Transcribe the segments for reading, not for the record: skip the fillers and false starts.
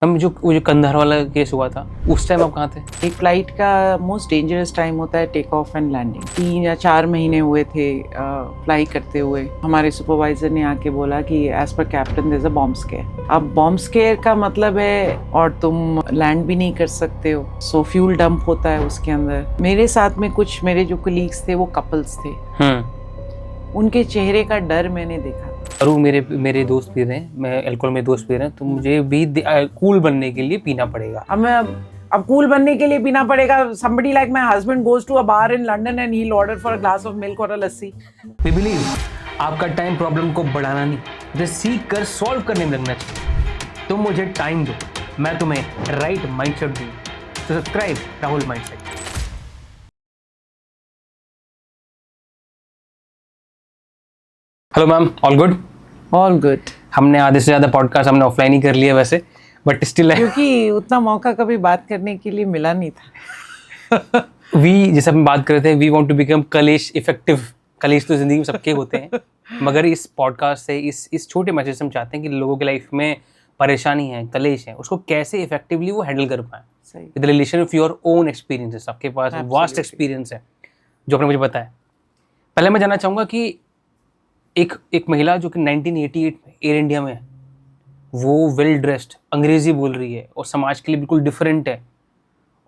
हम जो वो जो कंधार वाला केस हुआ था उस टाइम आप कहाँ थे? एक फ्लाइट का मोस्ट डेंजरस टाइम होता है टेक ऑफ एंड लैंडिंग। 3 या 4 महीने हुए थे फ्लाई करते हुए। हमारे सुपरवाइजर ने आके बोला कि as per captain there is a bomb scare. अब बॉम्ब स्केयर का मतलब है और तुम लैंड भी नहीं कर सकते हो, सो फ्यूल डंप होता है उसके अंदर। मेरे साथ में कुछ मेरे जो कलीग्स थे वो कपल्स थे। उनके चेहरे का डर मैंने देखा। और वो मेरे दोस्त पी रहे हैं, मैं अल्कोहल में दोस्त पी रहे हैं, तो मुझे भी कूल बनने के लिए पीना पड़ेगा। अब कूल बनने के लिए पीना पड़ेगा। somebody like my husband goes to a bar in London and he'll order for a glass of milk or a lassi. We believe आपका टाइम प्रॉब्लम को बढ़ाना नहीं, उसे सीख कर सॉल्व करने में लगना चाहिए। तुम मुझे टाइम दो, मैं तुम्हें राइट माइंडसेट दूँ। तो subscribe Rahul mindset. Hello ma'am, all good? All good. हमने आधे से ज़्यादा पॉडकास्ट हमने ऑफलाइन ही कर लिए वैसे, बट स्टिल क्योंकि उतना मौका कभी बात करने के लिए मिला नहीं था। जैसे हम बात कर रहे थे, वी वांट टू बिकम कलेश इफेक्टिव। कलेश तो जिंदगी में सबके होते हैं, मगर इस पॉडकास्ट से इस छोटे मैसेज से हम चाहते हैं कि लोगों की लाइफ में परेशानी है, कलेश है, उसको कैसे इफेक्टिवली वो हैंडल कर पाएं with relation of your own experiences. आपके पास वास्ट एक्सपीरियंस है जो आपने मुझे बताया। पहले मैं जानना चाहूँगा कि एक महिला जो कि 1988 में एयर इंडिया में है, वो वेल ड्रेस्ड अंग्रेजी बोल रही है और समाज के लिए बिल्कुल डिफरेंट है,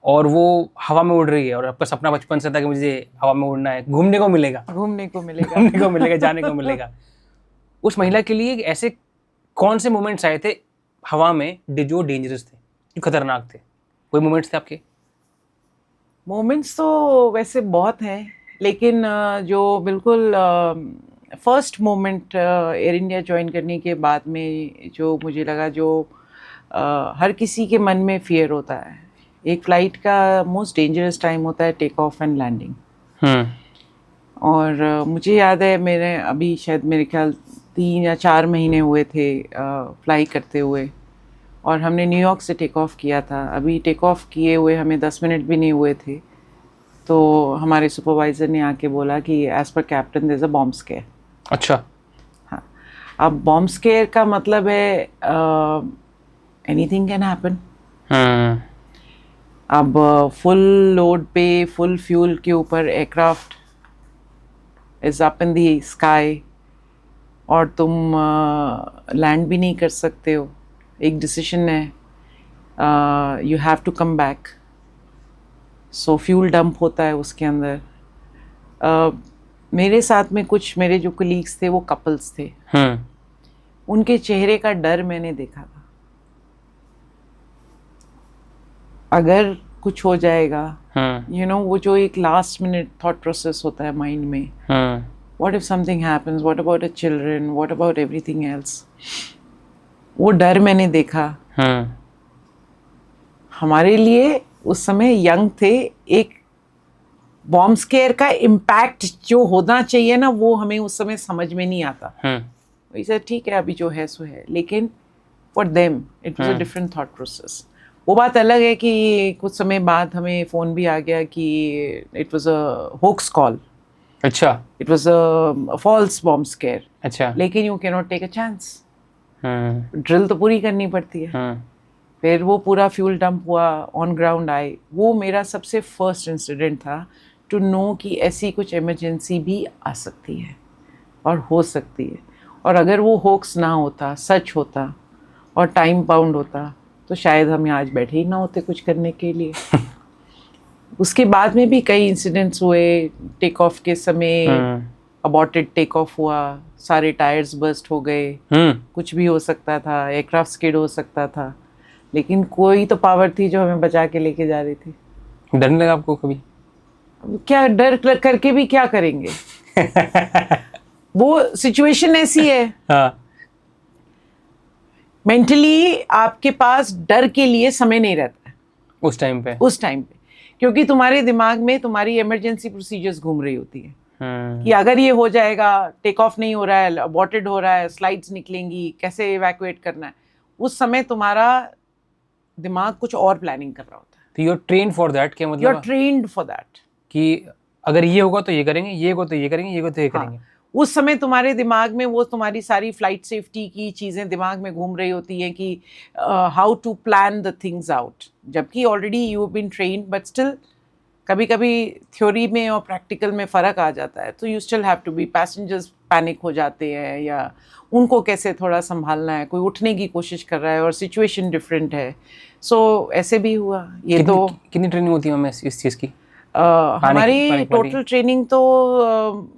और वो हवा में उड़ रही है, और आपका सपना बचपन से था कि मुझे हवा में उड़ना है, घूमने को मिलेगा जाने को मिलेगा। उस महिला के लिए ऐसे कौन से मोमेंट्स आए थे हवा में जो डेंजरस थे, जो खतरनाक थे? कोई मोमेंट्स थे आपके? मोमेंट्स तो वैसे बहुत हैं, लेकिन जो बिल्कुल first moment air India join करने के बाद में जो मुझे लगा, जो हर किसी के मन में फियर होता है। एक फ़्लाइट का मोस्ट डेंजरस टाइम होता है टेक ऑफ एंड लैंडिंग। और मुझे याद है, मैंने अभी शायद मेरे ख्याल 3 या 4 महीने हुए थे फ्लाई करते हुए, और हमने न्यूयॉर्क से टेक ऑफ किया था। अभी टेक ऑफ किए हुए हमें 10 मिनट भी नहीं हुए थे, तो हमारे सुपरवाइज़र ने आके बोला कि as per captain there is a bomb scare. अच्छा। हाँ, अब बॉम्ब स्केयर का मतलब है एनीथिंग कैन हैपन। अब फुल लोड पे, फुल फ्यूल के ऊपर aircraft is up in the sky, और तुम लैंड भी नहीं कर सकते हो। एक डिसीजन है, you have to come back, so fuel dump होता है उसके अंदर। मेरे साथ में कुछ मेरे जो कलीग्स थे वो कपल्स थे। उनके चेहरे का डर मैंने देखा था। अगर कुछ हो जाएगा, वो जो एक लास्ट मिनट थॉट प्रोसेस होता है माइंड में, what if something happens, what about the children, what about everything else, वो डर मैंने देखा। हमारे लिए उस समय यंग थे, एक बॉम्ब स्केयर का इम्पैक्ट जो होना चाहिए ना, वो हमें उस समय समझ में नहीं आता। वैसे ठीक है, अभी जो है सो है, लेकिन for them it was a different thought process. वो बात अलग है कि कुछ समय बाद हमें फ़ोन भी आ गया कि it was a hoax call. अच्छा। It was a false bomb scare. अच्छा। लेकिन you can not take a chance. Drill तो पूरी करनी पड़ती है। फिर वो पूरा फ्यूल डंप हुआ, ऑन ग्राउंड आए। वो मेरा सबसे फर्स्ट इंसिडेंट था टू नो कि ऐसी कुछ इमरजेंसी भी आ सकती है और हो सकती है। और अगर वो होक्स ना होता, सच होता और टाइम बाउंड होता, तो शायद हम आज बैठे ही ना होते कुछ करने के लिए। उसके बाद में भी कई इंसिडेंट्स हुए। टेक ऑफ के समय अबॉर्टेड टेक ऑफ हुआ, सारे टायर्स बर्स्ट हो गए, कुछ भी हो सकता था, एयरक्राफ्ट स्किड हो सकता था, लेकिन कोई तो पावर थी जो हमें बचा के लेके जा रही थी। डर नहीं लगा आपको कभी? क्या डर करके भी क्या करेंगे? वो सिचुएशन ऐसी है। हाँ। मेंटली आपके पास डर के लिए समय नहीं रहता है उस टाइम पे, क्योंकि तुम्हारे दिमाग में तुम्हारी इमरजेंसी प्रोसीजर्स घूम रही होती है कि अगर ये हो जाएगा, टेक ऑफ नहीं हो रहा है, अबॉर्टेड हो रहा है, स्लाइड्स निकलेंगी, कैसे इवैक्यूएट करना है। उस समय तुम्हारा दिमाग कुछ और प्लानिंग कर रहा होता है। तो you are trained for that. क्या मतलब? You are trained for that कि अगर ये होगा तो ये करेंगे, ये होगा तो ये करेंगे, ये होगा तो ये करेंगे। उस समय तुम्हारे दिमाग में वो तुम्हारी सारी फ्लाइट सेफ्टी की चीज़ें दिमाग में घूम रही होती हैं कि how to plan the things out, जबकि already you have been trained, but still कभी कभी थ्योरी में और प्रैक्टिकल में फ़र्क आ जाता है, तो you still have to be, passengers panic हो जाते हैं या उनको कैसे थोड़ा संभालना है, कोई उठने की कोशिश कर रहा है और सिचुएशन डिफरेंट है, सो ऐसे भी हुआ ये। तो कितनी ट्रेनिंग होती है मैम इस चीज़ की? हमारी टोटल ट्रेनिंग तो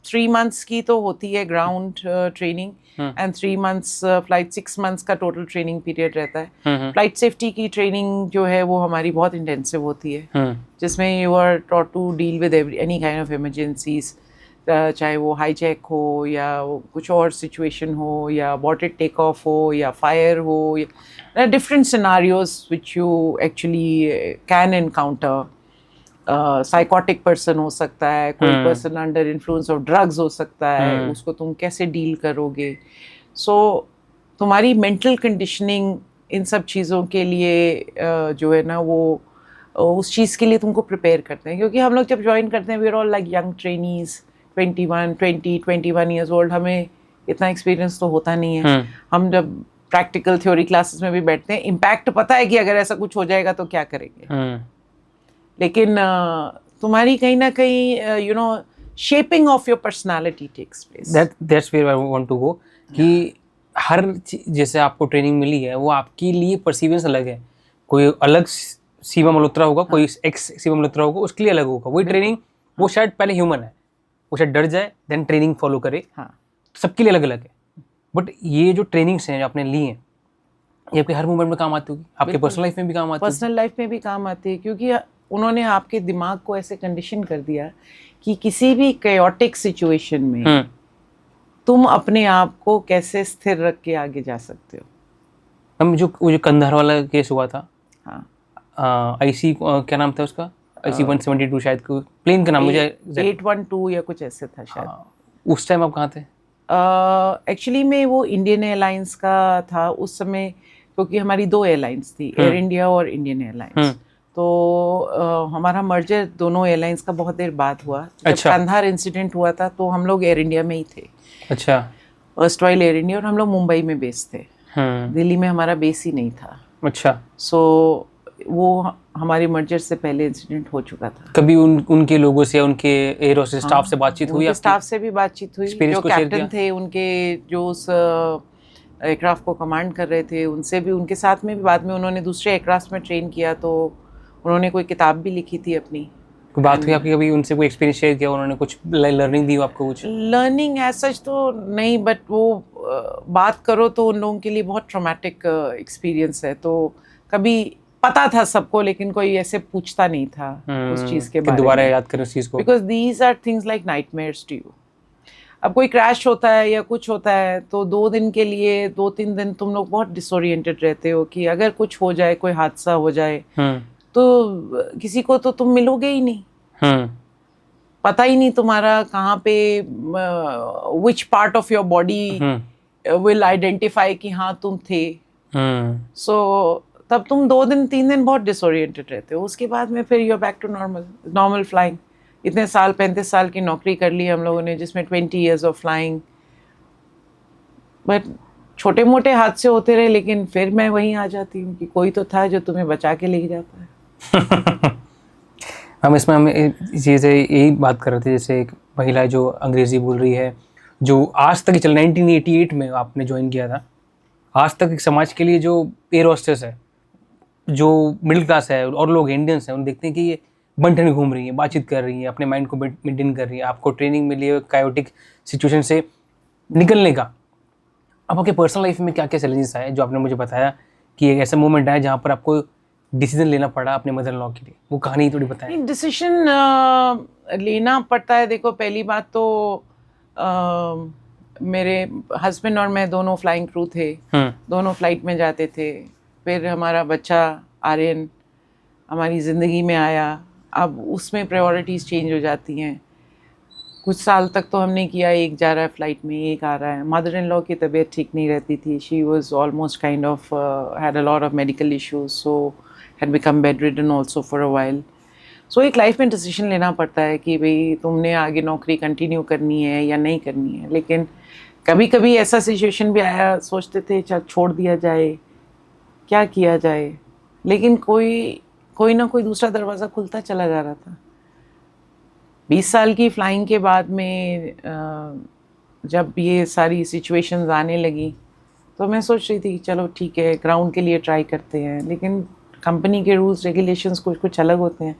3 months की तो होती है ground training, and 3 months flight, 6 months का टोटल ट्रेनिंग पीरियड रहता है। फ्लाइट सेफ्टी की ट्रेनिंग जो है वो हमारी बहुत इंटेंसिव होती है, जिसमें you are taught to deal with any kind of emergencies, चाहे वो हाईजैक हो या कुछ और सिचुएशन हो या अबॉर्टेड टेक ऑफ हो या फायर हो, different scenarios which you actually can encounter. Psychotic person हो सकता है, कोई person under influence of drugs हो सकता है, उसको तुम कैसे डील करोगे। सो तुम्हारी मेंटल कंडीशनिंग इन सब चीज़ों के लिए जो है ना वो उस चीज़ के लिए तुमको प्रिपेयर करते हैं, क्योंकि हम लोग जब ज्वाइन करते हैं we are all like young trainees, 21 years old, हमें इतना एक्सपीरियंस तो होता नहीं है। हम जब प्रैक्टिकल थ्योरी क्लासेस में भी बैठते हैं, इम्पैक्ट पता है कि अगर ऐसा कुछ हो जाएगा तो क्या करेंगे, लेकिन तुम्हारी कहीं ना कहीं you know shaping of your personality takes place. That's where I want to go, कि हर जैसे आपको ट्रेनिंग मिली है वो आपके लिए परसीवियंस अलग है। कोई अलग सीमा मल्होत्रा होगा, कोई एक्स सीमा मल्होत्रा होगा, उसके लिए अलग होगा वही ट्रेनिंग। वो शायद पहले ह्यूमन है, वो शायद डर जाए देन ट्रेनिंग फॉलो करे, सबके लिए अलग अलग है। बट ये जो ट्रेनिंग्स हैं जो आपने ली हैं ये आपके हर मूवमेंट में काम आती होगी, आपके पर्सनल लाइफ में भी काम आती है। पर्सनल लाइफ में भी काम आती है, क्योंकि उन्होंने आपके दिमाग को ऐसे कंडीशन कर दिया कि किसी भी chaotic सिचुएशन में तुम अपने आप को कैसे स्थिर रख के आगे जा सकते हो। हम जो कंधार वाला केस हुआ था, हाँ, आईसी क्या नाम था उसका, IC 172 शायद, प्लेन का नाम मुझे 812 या कुछ ऐसे था शायद। उस टाइम आप कहाँ थे? एक्चुअली में वो इंडियन एयरलाइंस का था उस समय, क्योंकि हमारी 2 एयरलाइंस थी, एयर इंडिया और इंडियन एयरलाइंस। तो हमारा मर्जर दोनों एयरलाइंस का बहुत देर बाद हुआ। जब कंधार इंसिडेंट हुआ था तो हम लोग एयर इंडिया में ही थे। अच्छा। अर्स्टवाइल एयर इंडिया, और हम लोग मुंबई में बेस थे, दिल्ली में हमारा बेस ही नहीं था। अच्छा। सो वो हमारे मर्जर से पहले इंसिडेंट हो चुका था। कभी उनके लोगों से, उनके एयर होस्टेस स्टाफ से बातचीत हुई? स्टाफ से भी बातचीत हुई, जो कैप्टन थे उनके, जो उस एयरक्राफ्ट को कमांड कर रहे थे, उनसे भी, उनके साथ में भी बाद में उन्होंने दूसरे एयरक्राफ्ट में ट्रेन किया, तो उन्होंने कोई किताब भी लिखी थी अपनी। कोई बात हुई आपकी कभी उनसे, कोई एक्सपीरियंस शेयर किया उन्होंने, कुछ लर्निंग दी आपको? कुछ लर्निंग एज सच तो नहीं, बट वो बात करो तो उन लोगों के लिए बहुत ट्रॉमेटिक एक्सपीरियंस है। तो कभी पता था सबको, लेकिन कोई ऐसे पूछता नहीं था उस चीज़ के बारे में, दोबारा याद करें उस चीज़ को, because these are things like nightmares to you. अब कोई क्रैश होता है या कुछ होता है तो 2 दिन के लिए, 2-3 दिन तुम लोग बहुत डिसोरिएंटेड रहते हो कि अगर कुछ हो जाए, कोई हादसा हो जाए तो किसी को तो तुम मिलोगे ही नहीं, पता ही नहीं तुम्हारा कहाँ पे, which part of your body will identify कि हाँ तुम थे। सो तब तुम 2 दिन 3 दिन बहुत डिसोरिएंटेड रहते हो। उसके बाद में फिर you are back to normal flying. इतने साल, 35 साल की नौकरी कर ली हम लोगों ने, जिसमें 20 years ऑफ फ्लाइंग, बट छोटे मोटे हादसे होते रहे, लेकिन फिर मैं वहीं आ जाती हूँ कि कोई तो था जो तुम्हें बचा के ले जाता है। हम इसमें हम चीज़ें यही बात कर रहे थे, जैसे एक महिला जो अंग्रेज़ी बोल रही है, जो आज तक चल 1988 में आपने ज्वाइन किया था, आज तक एक समाज के लिए जो एयर होस्टेस है, जो मिडिल क्लास है और लोग इंडियंस हैं, उन देखते हैं कि ये बन-ठन घूम रही है, बातचीत कर रही है, अपने माइंड को मेंटेन कर रही है, आपको ट्रेनिंग मिली है कायोटिक सिचुएशन से निकलने का। अब आपके पर्सनल लाइफ में क्या क्या चैलेंजेस आए, जो आपने मुझे बताया कि एक ऐसा मोमेंट आया जहाँ पर आपको डिसीजन लेना पड़ा अपने मदर इन लॉ के लिए, वो कहानी थोड़ी बताएं। डिसीजन लेना पड़ता है। देखो, पहली बात तो मेरे हस्बैंड और मैं दोनों फ्लाइंग क्रू थे, दोनों फ्लाइट में जाते थे। फिर हमारा बच्चा आर्यन हमारी ज़िंदगी में आया, अब उसमें प्रायोरिटीज़ चेंज हो जाती हैं। कुछ साल तक तो हमने किया, एक जा रहा है फ्लाइट में, एक आ रहा है। मदर इन लॉ की तबीयत ठीक नहीं रहती थी, she was almost kind of had a lot of medical issues, so had become bedridden also for a while. सो एक लाइफ में डिसीजन लेना पड़ता है कि भाई तुमने आगे नौकरी कंटिन्यू करनी है या नहीं करनी है। लेकिन कभी कभी ऐसा सिचुएशन भी आया, सोचते थे चल छोड़ दिया जाए, क्या किया जाए, लेकिन कोई ना कोई दूसरा दरवाज़ा खुलता चला जा रहा था। 20 साल की फ्लाइंग के बाद में जब ये सारी सिचुएशंस आने लगी तो मैं सोच रही थी कि चलो ठीक है, ग्राउंड के लिए ट्राई करते हैं। लेकिन कंपनी के रूल्स रेगुलेशंस कुछ अलग होते हैं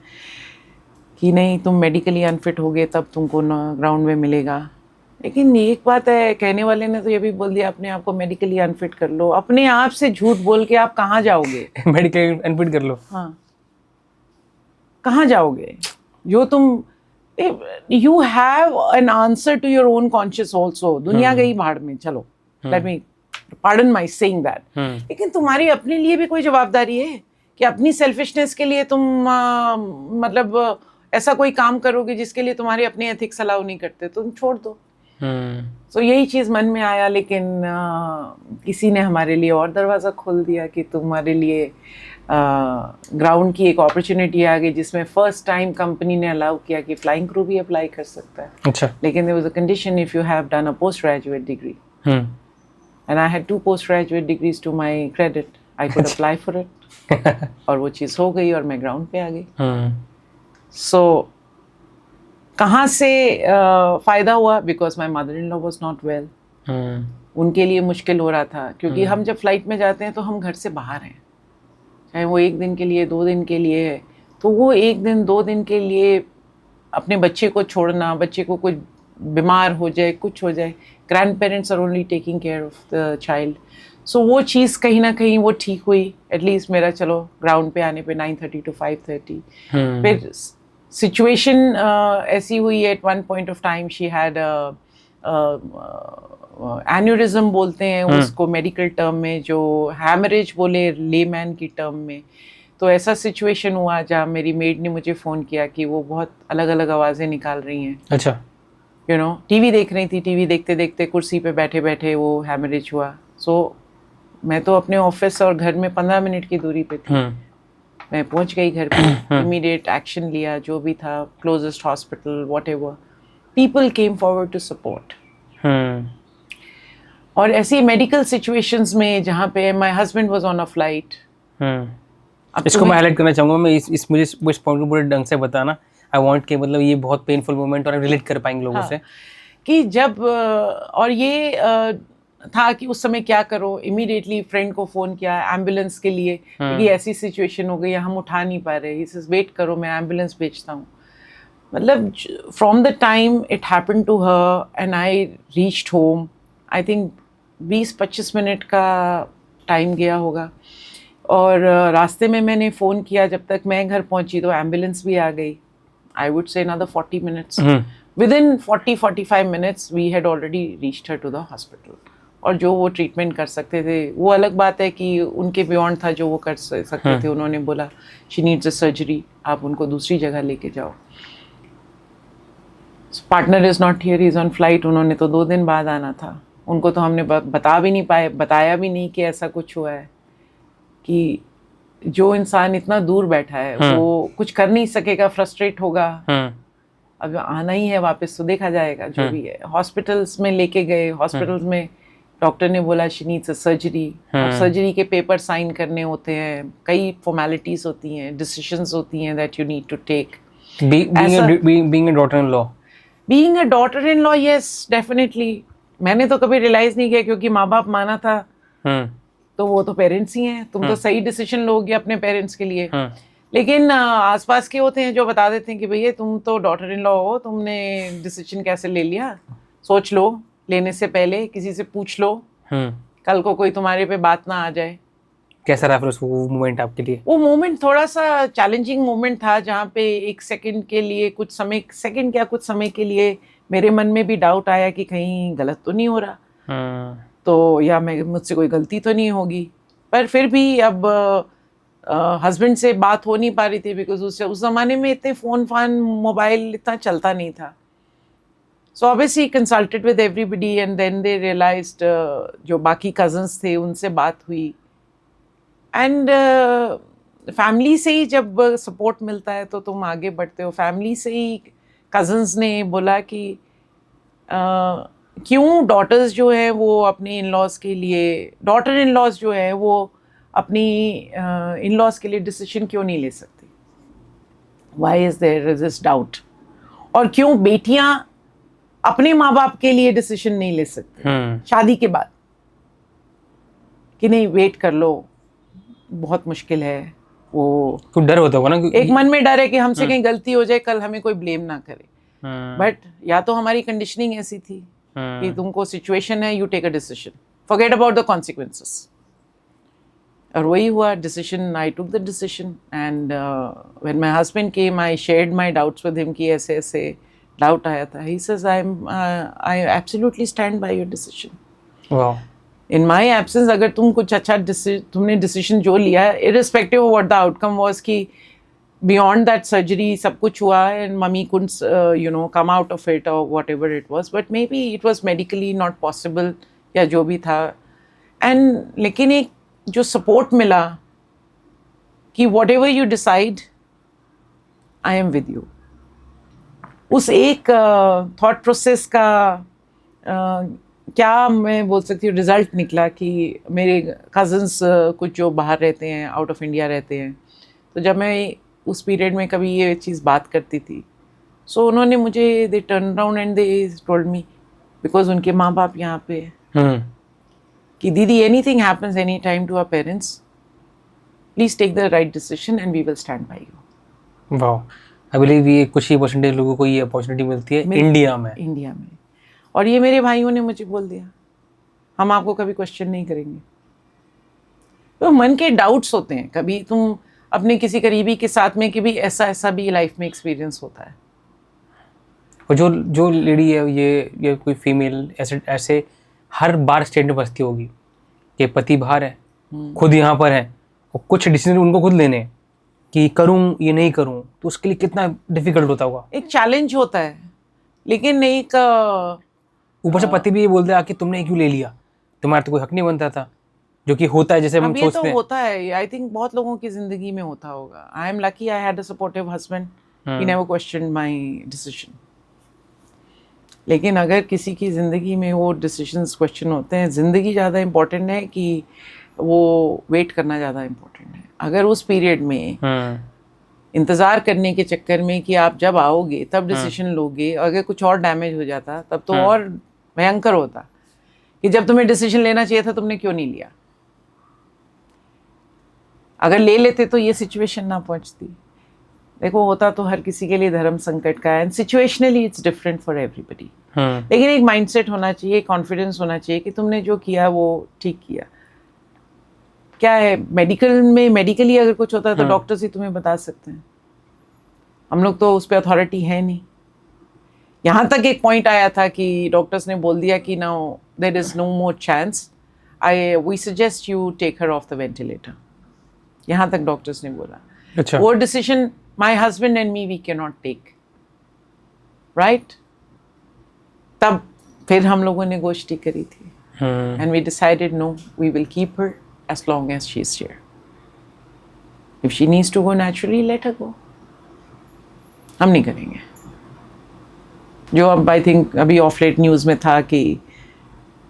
कि नहीं, तुम मेडिकली अनफिट होगे तब तुमको ग्राउंड में मिलेगा। लेकिन एक बात है, कहने वाले ने तो ये भी बोल दिया अपने आप को मेडिकली अनफिट कर लो। अपने आप से झूठ बोल के आप कहाँ जाओगे? मेडिकली अनफिट कर लो, हाँ, कहाँ जाओगे? जो तुम you have an answer to your own conscious also. दुनिया गई भाड़ में, चलो let me pardon my saying that, लेकिन तुम्हारी अपने लिए भी कोई जवाबदारी है कि अपनी सेल्फिशनेस के लिए तुम मतलब ऐसा कोई काम करोगे जिसके लिए तुम्हारे अपने एथिक्स अलाउ नहीं करते, तुम छोड़ दो। तो यही चीज़ मन में आया। लेकिन किसी ने हमारे लिए और दरवाज़ा खोल दिया कि तुम्हारे लिए ग्राउंड की एक अपॉर्चुनिटी आ गई, जिसमें फर्स्ट टाइम कंपनी ने अलाउ किया कि फ्लाइंग क्रू भी अप्लाई कर सकता है। अच्छा। लेकिन there was a condition, if you have done a post graduate degree, and I had 2 post graduate degrees to my credit, I could apply for it. और वो चीज़ हो गई और मैं ग्राउंड पे आ गई। सो कहाँ से फ़ायदा हुआ? Because my mother in law was not well. उनके लिए मुश्किल हो रहा था, क्योंकि हम जब फ्लाइट में जाते हैं तो हम घर से बाहर हैं, चाहे वो 1 दिन के लिए 2 दिन के लिए है। तो वो 1 दिन 2 दिन के लिए अपने बच्चे को छोड़ना, बच्चे को कुछ बीमार हो जाए, कुछ हो जाए, grandparents are only taking care of the child. So वो चीज़ कहीं ना कहीं वो ठीक हुई। एटलीस्ट मेरा चलो ग्राउंड पे आने पे 9:30 to 5:30। फिर सिचुएशन ऐसी हुई, at one point of time she had aneurysm बोलते हैं उसको मेडिकल टर्म में, जो हैमरेज बोले लेमैन की टर्म में। तो ऐसा सिचुएशन हुआ जहाँ मेरी मेड ने मुझे फ़ोन किया कि वो बहुत अलग अलग आवाज़ें निकाल रही हैं। अच्छा। यू नो, टीवी देख रही थी, टीवी देखते देखते कुर्सी पे बैठे बैठे वो हैमरेज हुआ। सो मैं तो अपने ऑफिस और घर में 15 मिनट की दूरी पे थी। मैं पहुंच गई घर पे, इमीडिएट एक्शन लिया, जो भी था, closest hospital, whatever, people came forward to support. और ऐसी मेडिकल सिचुएशंस में जहाँ पे my husband was on a flight. इसको मैं हाईलाइट करना चाहूँगा, मैं मुझे इस पॉइंट को पूरे ढंग से बताना। आई वांट कि मतलब ये बहुत पेनफुल मोमेंट और रिलेट कर पाएंगे लोगों से कि जब और ये था कि उस समय क्या करो। इमीडिएटली फ्रेंड को फ़ोन किया एम्बुलेंस के लिए, क्योंकि ऐसी सिचुएशन हो गई, हम उठा नहीं पा रहे। इस वेट करो, मैं एम्बुलेंस भेजता हूँ। मतलब from the time it happened to her and I reached home, I think 20-25 minute का टाइम गया होगा। और रास्ते में मैंने फ़ोन किया, जब तक मैं घर पहुँची तो एम्बुलेंस भी आ गई। I would say another 40 minutes. Within 40-45 minutes we had already reached her to the hospital. और जो वो ट्रीटमेंट कर सकते थे, वो अलग बात है कि उनके बियॉन्ड था जो वो कर सकते थे। उन्होंने बोला शी नीड्स अ सर्जरी, आप उनको दूसरी जगह लेके जाओ। Partner is not here, is on flight. उन्होंने तो 2 दिन बाद आना था। उनको तो हमने बता भी नहीं पाए, बताया भी नहीं कि ऐसा कुछ हुआ है। कि जो इंसान इतना दूर बैठा है वो कुछ कर नहीं सकेगा, फ्रस्ट्रेट होगा। अब आना ही है वापस तो देखा जाएगा, जो भी है। हॉस्पिटल्स में लेके गए, हॉस्पिटल्स में डॉक्टर ने बोला शी नीड्स अ सर्जरी। अब सर्जरी के पेपर साइन करने होते हैं, कई फॉर्मेलिटीज होती हैं, डिसीजंस होती हैं that you need to take. Being a daughter in law, yes definitely. मैंने तो कभी रियलाइज नहीं किया, क्योंकि माँ बाप माना था तो वो तो पेरेंट्स ही हैं, तुम तो सही डिसीजन लोगे अपने पेरेंट्स के लिए। लेकिन आसपास के होते हैं जो बता देते हैं कि भैया तुम तो डॉटर इन लॉ हो, तुमने डिसीजन कैसे ले लिया, सोच लो, लेने से पहले किसी से पूछ लो, कल को कोई तुम्हारे पे बात ना आ जाए। कैसा रहा फिर वो मोमेंट आपके लिए? वो मोमेंट थोड़ा सा चैलेंजिंग मोमेंट था, जहाँ पे एक सेकंड के लिए, कुछ समय के लिए मेरे मन में भी डाउट आया कि कहीं गलत तो नहीं हो रहा, तो या मुझसे कोई गलती तो नहीं होगी। पर फिर भी अब हस्बैंड से बात हो नहीं पा रही थी, बिकॉज उस ज़माने में इतने फ़ोन मोबाइल इतना चलता नहीं था। So obviously consulted with everybody and then they realised, जो बाकी कजन्स थे उनसे बात हुई। एंड फैमिली से ही जब सपोर्ट मिलता है तो तुम आगे बढ़ते हो। फैमिली से ही कजन्स ने बोला कि क्यों डॉटर्स जो है वो अपने इन लॉज के लिए, डॉटर इन लॉज जो है वो अपनी इन लॉज के लिए डिसीजन क्यों नहीं ले सकती, why is there this doubt, और क्यों बेटियां अपने माँ बाप के लिए डिसीजन नहीं ले सकती शादी के बाद, कि नहीं वेट कर लो, बहुत मुश्किल है। वो कुछ डर होता होगा ना, एक मन में डर है कि हमसे कहीं गलती हो जाए, कल हमें कोई ब्लेम ना करे। बट या तो हमारी कंडीशनिंग ऐसी थी कि तुमको सिचुएशन है, you take a decision, forget about the consequences. और वही हुआ, decision, I took the decision. And when my husband came, I shared my doubts with him कि ऐसे ऐसे डाउट आया था। He says I absolutely stand by your decision. Wow. In my absence अगर तुम कुछ अच्छा तुमने डिसीजन जो लिया है, irrespective of what the outcome was, कि बियॉन्ड दैट सर्जरी सब कुछ हुआ and mummy couldn't you know come out of it और whatever it was, but maybe it was medically not possible या जो भी था। एंड लेकिन एक जो सपोर्ट मिला कि what ever you decide I am with you, उस एक थॉट प्रोसेस का क्या मैं बोल सकती हूँ रिजल्ट निकला कि मेरे कज़न्स कुछ जो बाहर रहते हैं, आउट ऑफ इंडिया रहते हैं, तो जब मैं उस पीरियड में कभी ये चीज़ बात करती थी, सो उन्होंने मुझे they turn around and they told me, because उनके माँ बाप यहाँ पे कि दीदी anything happens any time to our parents, please take the right decision and we will stand by you. Wow, I believe ये कुछ ही परसेंटेज लोगों को ये अपॉर्चुनिटी मिलती है इंडिया में। और ये मेरे भाइयों ने मुझे बोल दिया, हम आपको कभी क्वेश्चन नहीं करेंगे। तो मन के डाउट्स होते हैं, कभी तुम अपने किसी करीबी के साथ में कि भी ऐसा भी लाइफ में एक्सपीरियंस होता है। और जो लेडी है ये कोई फीमेल ऐसे हर बार स्टेट में बसती होगी कि पति बाहर है, खुद यहाँ पर है, और कुछ डिसीजन उनको खुद लेने हैं कि करूँ ये नहीं करूँ, तो उसके लिए कितना डिफिकल्ट होता होगा। एक चैलेंज होता है, लेकिन एक ऊपर से पति भी ये बोलते हैं कि तुमने क्यों ले लिया, तुम्हारा तो कोई हक नहीं बनता था, जो कि होता है जैसे हम सोचते हैं। तो होता है, आई थिंक बहुत लोगों की जिंदगी में होता होगा। I am lucky I had a supportive husband, he never questioned my decision. लेकिन अगर किसी की ज़िंदगी में वो डिसीजंस क्वेश्चन होते हैं, ज़िंदगी ज़्यादा इम्पोर्टेंट है कि वो वेट करना ज़्यादा इम्पोर्टेंट है। अगर उस पीरियड में इंतज़ार करने के चक्कर में कि आप जब आओगे तब डिसीजन लोगे, अगर कुछ और डैमेज हो जाता तब तो और भयंकर होता कि जब तुम्हें डिसीजन लेना चाहिए था तुमने क्यों नहीं लिया। अगर ले लेते तो ये सिचुएशन ना पहुंचती। देखो होता तो हर किसी के लिए धर्म संकट का है, and situationally it's different for everybody. लेकिन एक माइंडसेट होना चाहिए, कॉन्फिडेंस होना चाहिए कि तुमने जो किया वो ठीक किया। क्या है मेडिकली अगर कुछ होता है तो डॉक्टर्स ही तुम्हें बता सकते हैं, हम लोग तो उस पर अथॉरिटी है नहीं। यहाँ तक एक पॉइंट आया था कि डॉक्टर्स ने बोल दिया कि now there is no more chance, we suggest you take her off the ventilator. यहाँ तक डॉक्टर्स ने बोला। अच्छा। वो decision my husband and me we can not take, right. तब फिर हम लोगों ने गोष्ठी करी थी and we decided no, we will keep her as long as she is here. If she needs to go naturally, let her go. हम नहीं करेंगे। जो अब आई थिंक अभी ऑफ लेट न्यूज़ में था कि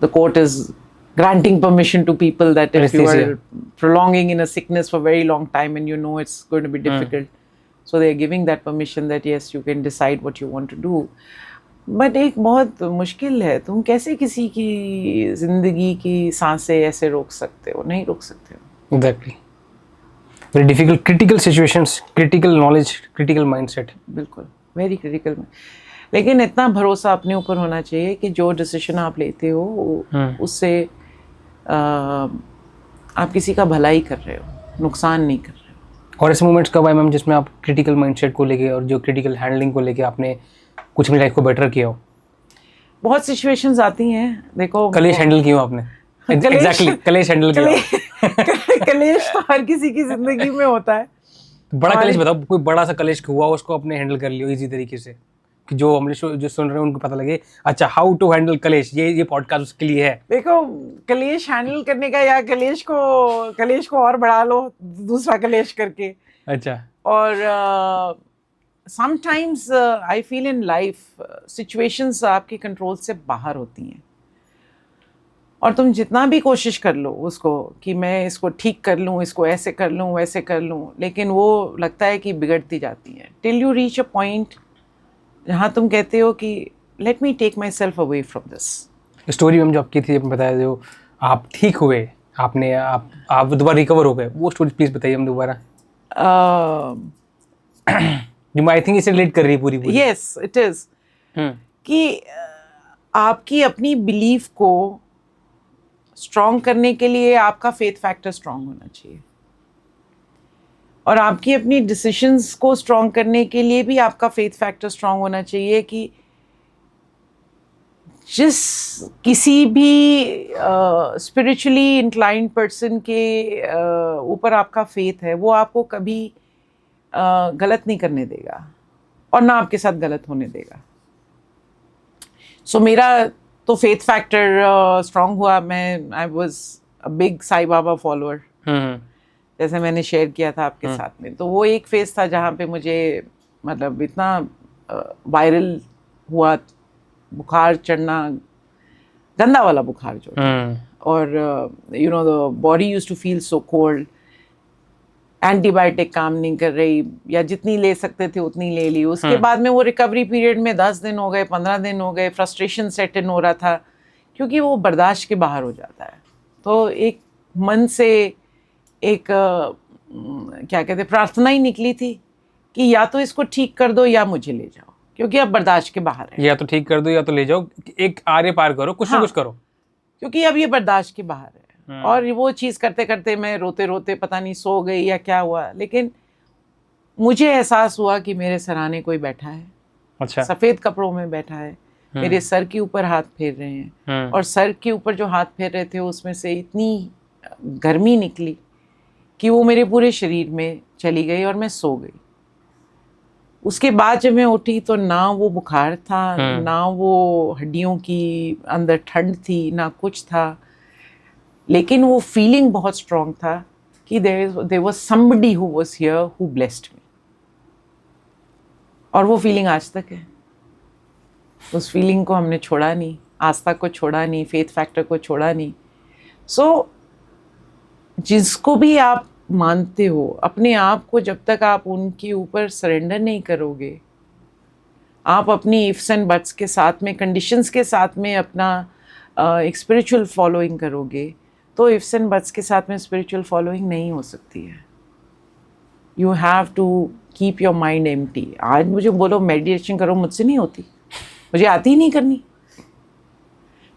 the court is granting permission to people that if you are prolonging in a sickness for a very long time and you know it's going to be difficult, so they are giving that permission that yes, you can decide what you want to do. But एक बहुत मुश्किल है, तुम कैसे किसी की जिंदगी की सांसें ऐसे रोक सकते हो? नहीं रोक सकते हो। Exactly, very difficult, critical situations, critical knowledge, critical mindset, बिल्कुल वेरी क्रिटिकल। लेकिन इतना भरोसा अपने ऊपर होना चाहिए कि जो डिसीजन आप लेते हो उससे आप किसी का भला ही कर रहे हो, नुकसान नहीं कर रहे हो। और ऐसे मोमेंट्स कब आए मैम जिसमें आप क्रिटिकल माइंडसेट को लेके और जो क्रिटिकल हैंडलिंग को लेके आपने कुछ अपनी लाइफ को बेटर किया हो? बहुत सिचुएशंस आती हैं। देखो कलेश हैंडल किया आपने? एग्जैक्टली, कलेश हैंडल किया। कलेश तो हर किसी की जिंदगी में होता है। बड़ा कलेश बताओ, कोई बड़ा सा कलेश हुआ उसको आपने हैंडल कर लिया इजी तरीके से, जो हम जो सुन रहे हैं उनको पता लगे अच्छा हाउ टू हैंडल कलेश, ये पॉडकास्ट उसके लिए है। देखो कलेश हैंडल करने का, या कलेश को और बढ़ा लो दूसरा कलेश करके। अच्छा। और sometimes I feel in life situations आपके कंट्रोल से बाहर होती हैं, और तुम जितना भी कोशिश कर लो उसको कि मैं इसको ठीक कर लूँ, इसको ऐसे कर लूँ वैसे कर लूँ, लेकिन वो लगता है कि बिगड़ती जाती हैं till you reach a point जहाँ तुम कहते हो कि let me take myself away from this. Story में जो आपकी थी, आपने बताया जो आप ठीक हुए, आपने आप दोबारा रिकवर हो गए, वो स्टोरी प्लीज बताइए हम दोबारा। जो आई थिंक इसे रिलेट कर रही है पूरी। यस इट इज कि आपकी अपनी बिलीफ को स्ट्रॉन्ग करने के लिए आपका फेथ फैक्टर स्ट्रॉन्ग होना चाहिए, और आपकी अपनी डिसीजंस को स्ट्रॉन्ग करने के लिए भी आपका फेथ फैक्टर स्ट्रॉन्ग होना चाहिए कि जिस किसी भी स्पिरिचुअली इंक्लाइंड पर्सन के ऊपर आपका फेथ है वो आपको कभी गलत नहीं करने देगा और ना आपके साथ गलत होने देगा। सो मेरा तो फेथ फैक्टर स्ट्रॉन्ग हुआ। मैं I was a big Sai Baba follower, जैसे मैंने शेयर किया था आपके साथ में। तो वो एक फेज था जहाँ पे मुझे मतलब इतना वायरल हुआ, बुखार चढ़ना, गंदा वाला बुखार जो, और you know the body used to feel so cold, antibiotic काम नहीं कर रही, या जितनी ले सकते थे उतनी ले ली। उसके बाद में वो रिकवरी पीरियड में 10 दिन हो गए, 15 दिन हो गए, फ्रस्ट्रेशन सेट इन हो रहा था क्योंकि वो बर्दाश्त के बाहर हो जाता है। तो एक मन से एक क्या कहते प्रार्थना ही निकली थी कि या तो इसको ठीक कर दो या मुझे ले जाओ, क्योंकि अब बर्दाश्त के बाहर है। या तो ठीक कर दो या तो ले जाओ, एक आरे पार करो, कुछ ना कुछ करो, क्योंकि अब ये बर्दाश्त के बाहर है। और वो चीज़ करते करते मैं रोते रोते पता नहीं सो गई या क्या हुआ, लेकिन मुझे एहसास हुआ कि मेरे सराहने कोई बैठा है। अच्छा। सफ़ेद कपड़ों में बैठा है, मेरे सर के ऊपर हाथ फेर रहे हैं, और सर के ऊपर जो हाथ फेर रहे थे उसमें से इतनी गर्मी निकली कि वो मेरे पूरे शरीर में चली गई और मैं सो गई। उसके बाद जब मैं उठी तो ना वो बुखार था, ना वो हड्डियों की अंदर ठंड थी, ना कुछ था, लेकिन वो फीलिंग बहुत स्ट्रॉन्ग था कि there was somebody who was here who blessed me। और वो फीलिंग आज तक है। उस फीलिंग को हमने छोड़ा नहीं, आस्था को छोड़ा नहीं, फेथ फैक्टर को छोड़ा नहीं। सो जिसको भी आप मानते हो, अपने आप को जब तक आप उनके ऊपर सरेंडर नहीं करोगे, आप अपनी इफ्स एंड बट्स के साथ में, कंडीशंस के साथ में अपना एक स्पिरिचुअल फॉलोइंग करोगे, तो इफ्स एंड बट्स के साथ में स्पिरिचुअल फॉलोइंग नहीं हो सकती है। You have to keep your mind empty. आज मुझे बोलो मेडिटेशन करो, मुझसे नहीं होती, मुझे आती ही नहीं करनी।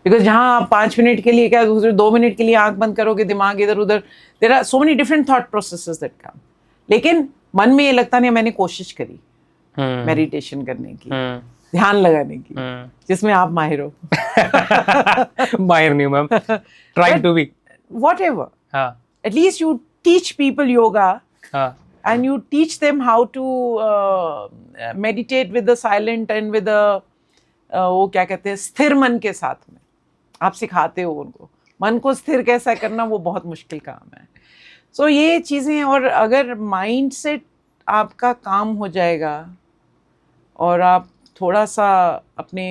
बिकॉज जहाँ आप 5 मिनट के लिए क्या, दूसरे 2 मिनट के लिए आंख बंद करोगे, दिमाग इधर उधर, there are so many different thought processes that come. लेकिन मन में ये लगता नहीं, मैंने कोशिश करी मेडिटेशन करने की, ध्यान लगाने की, जिसमें आप माहिर हो। माहिर नहीं ma'am, trying to be whatever, at least you teach people yoga, and you teach them how to meditate with the silent and with the वो क्या कहते हैं, स्थिर मन के साथ में आप सिखाते हो उनको। मन को स्थिर कैसा करना वो बहुत मुश्किल काम है। सो ये चीज़ें, और अगर माइंड सेट आपका काम हो जाएगा और आप थोड़ा सा अपने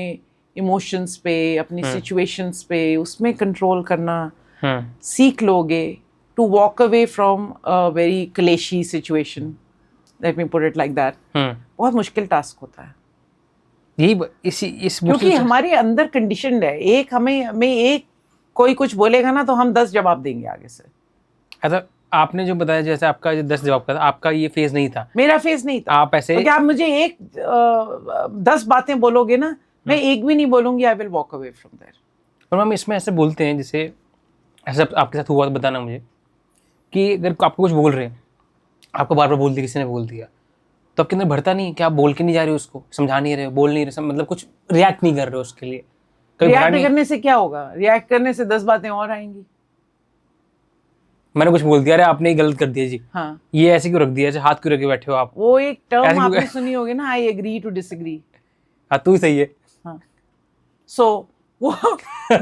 इमोशंस पे, अपनी सिचुएशंस पे उसमें कंट्रोल करना सीख लोगे, to walk away from a very clashy situation, let me put it like that, बहुत मुश्किल टास्क होता है। यही क्योंकि हमारे अंदर कंडीशन है, एक हमें एक कोई कुछ बोलेगा ना तो हम 10 जवाब देंगे आगे से। अच्छा, आपने जो बताया जैसे आपका 10 जवाब का था, आपका ये फेज नहीं था। मेरा फेज नहीं था। आप ऐसे, तो क्या आप मुझे 10 बातें बोलोगे ना, मैं एक भी नहीं बोलूंगी, I will walk away from there. और मैम इसमें ऐसे बोलते हैं, जैसे ऐसा आपके साथ हुआ तो बताना मुझे, कि अगर आपको कुछ बोल रहे हैं, आपको बार बार बोल दिया, किसी ने बोल दिया, तो आपके अंदर भरता नहीं कि आप बोल के नहीं जा रहे हो, उसको समझा नहीं रहे हो, बोल नहीं रहे, मतलब कुछ रिएक्ट नहीं कर रहे हो उसके लिए। रिएक्ट करने से क्या होगा? रिएक्ट करने से 10 बातें और आएंगी। मैंने कुछ बोल दिया, अरे आपने ही गलत कर दिया जी, हाँ, ये ऐसे क्यों रख दिया, ऐसे हाथ क्यों रखे बैठे हो आप। वो एक टर्म आपने सुनी होगी ना, आई एग्री टू डिसएग्री। हाँ तू ही सही है। हाँ सो वो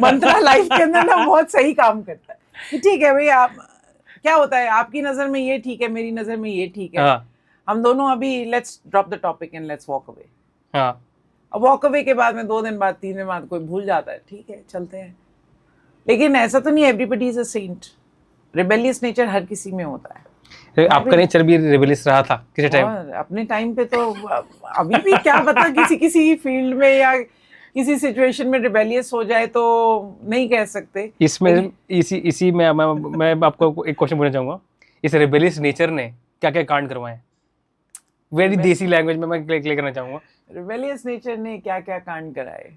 मंत्रा लाइफ के अंदर ना बहुत सही काम करता है कि ठीक है भाई, आप क्या होता है आपकी नजर में ये ठीक है, मेरी नजर में ये ठीक है, हाँ हम दोनों अभी let's drop the topic and let's walk away. हाँ अब वॉक अवे के बाद में 2 दिन बाद 3 दिन बाद कोई भूल जाता है, ठीक है चलते हैं। लेकिन ऐसा तो नहीं everybody is a saint, rebellious nature हर किसी में होता है। आपका नेचर भी रिबेलियस रहा था किसी टाइम? अपने टाइम पे तो अभी भी क्या पता किसी फील्ड में या किसी सिचुएशन में रिबेलियस हो जाए तो नहीं कह सकते। इसमें इसी में मैं आपको एक क्वेश्चन पूछना चाहूंगा, इस रिबेलियस नेचर ने क्या क्या कांड करवाए? वेरी देसी लैंग्वेज में मैं क्लियर करना चाहूंगा। रिबेलियस नेचर ने क्या क्या कांड कराए?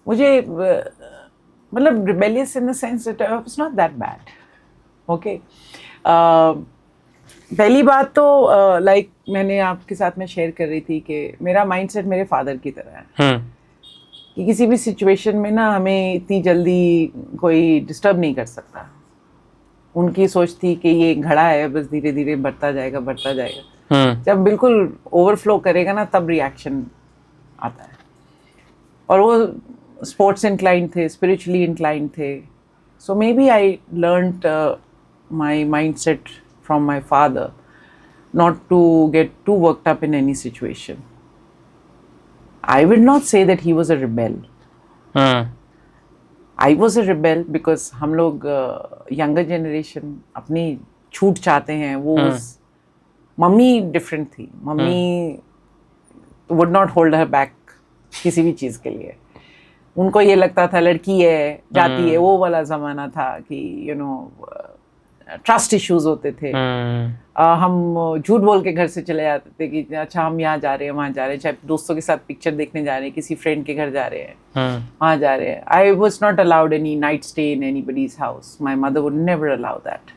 मुझे मतलब rebellious in the sense it was not that bad. Okay, पहली बात तो लाइक मैंने आपके साथ में शेयर कर रही थी कि मेरा माइंडसेट मेरे फादर की तरह है कि किसी भी सिचुएशन में ना हमें इतनी जल्दी कोई डिस्टर्ब नहीं कर सकता। उनकी सोच थी कि ये घड़ा है, बस धीरे धीरे बढ़ता जाएगा। जब बिल्कुल ओवरफ्लो करेगा ना तब रिएक्शन आता है। और वो स्पोर्ट्स इंक्लाइंड थे, स्पिरिचुअली इंक्लाइंड थे। So maybe I learned my mindset from my father not to get too worked up in any situation. I would not say that he was a rebel. I was a rebel because हम लोग younger generation अपनी छूट चाहते हैं। वो mummy different थी। Mummy would not hold her back किसी भी चीज़ के लिए। उनको ये लगता था लड़की है, जाती है, वो वाला ज़माना था कि you know ट्रस्ट इश्यूज होते थे। हम झूठ बोल के घर से चले जाते थे कि अच्छा हम यहाँ जा रहे हैं, वहाँ जा रहे हैं, चाहे दोस्तों के साथ पिक्चर देखने जा रहे हैं, किसी फ्रेंड के घर जा रहे हैं, वहाँ जा रहे हैं। I was not allowed any night stay in anybody's house. My mother would never allow that.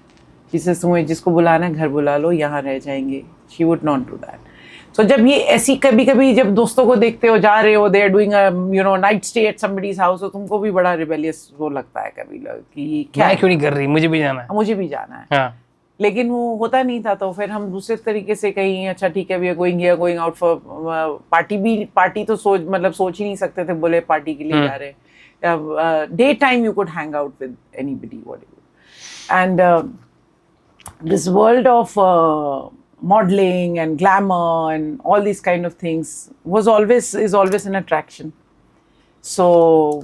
जिसे तुम्हें जिसको बुलाना है घर बुला लो, यहाँ रह जाएंगे। She would not do that. So जब ये ऐसी कभी कभी जब दोस्तों को देखते हो जा रहे हो, they are doing you know night stay at somebody's house, तो तुमको भी बड़ा रिबेलियस वो लगता है कभी कि क्या मैं क्यों नहीं कर रही, मुझे भी जाना है, मुझे भी जाना है। हाँ। लेकिन वो होता नहीं था। तो फिर हम दूसरे तरीके से कहीं अच्छा ठीक है we are going here, going out for party तो सोच ही नहीं सकते थे, बोले पार्टी के लिए जा रहे हैं। Day time you could hang out with anybody whatever. And this world of modeling and glamour and all these kind of things is always an attraction. So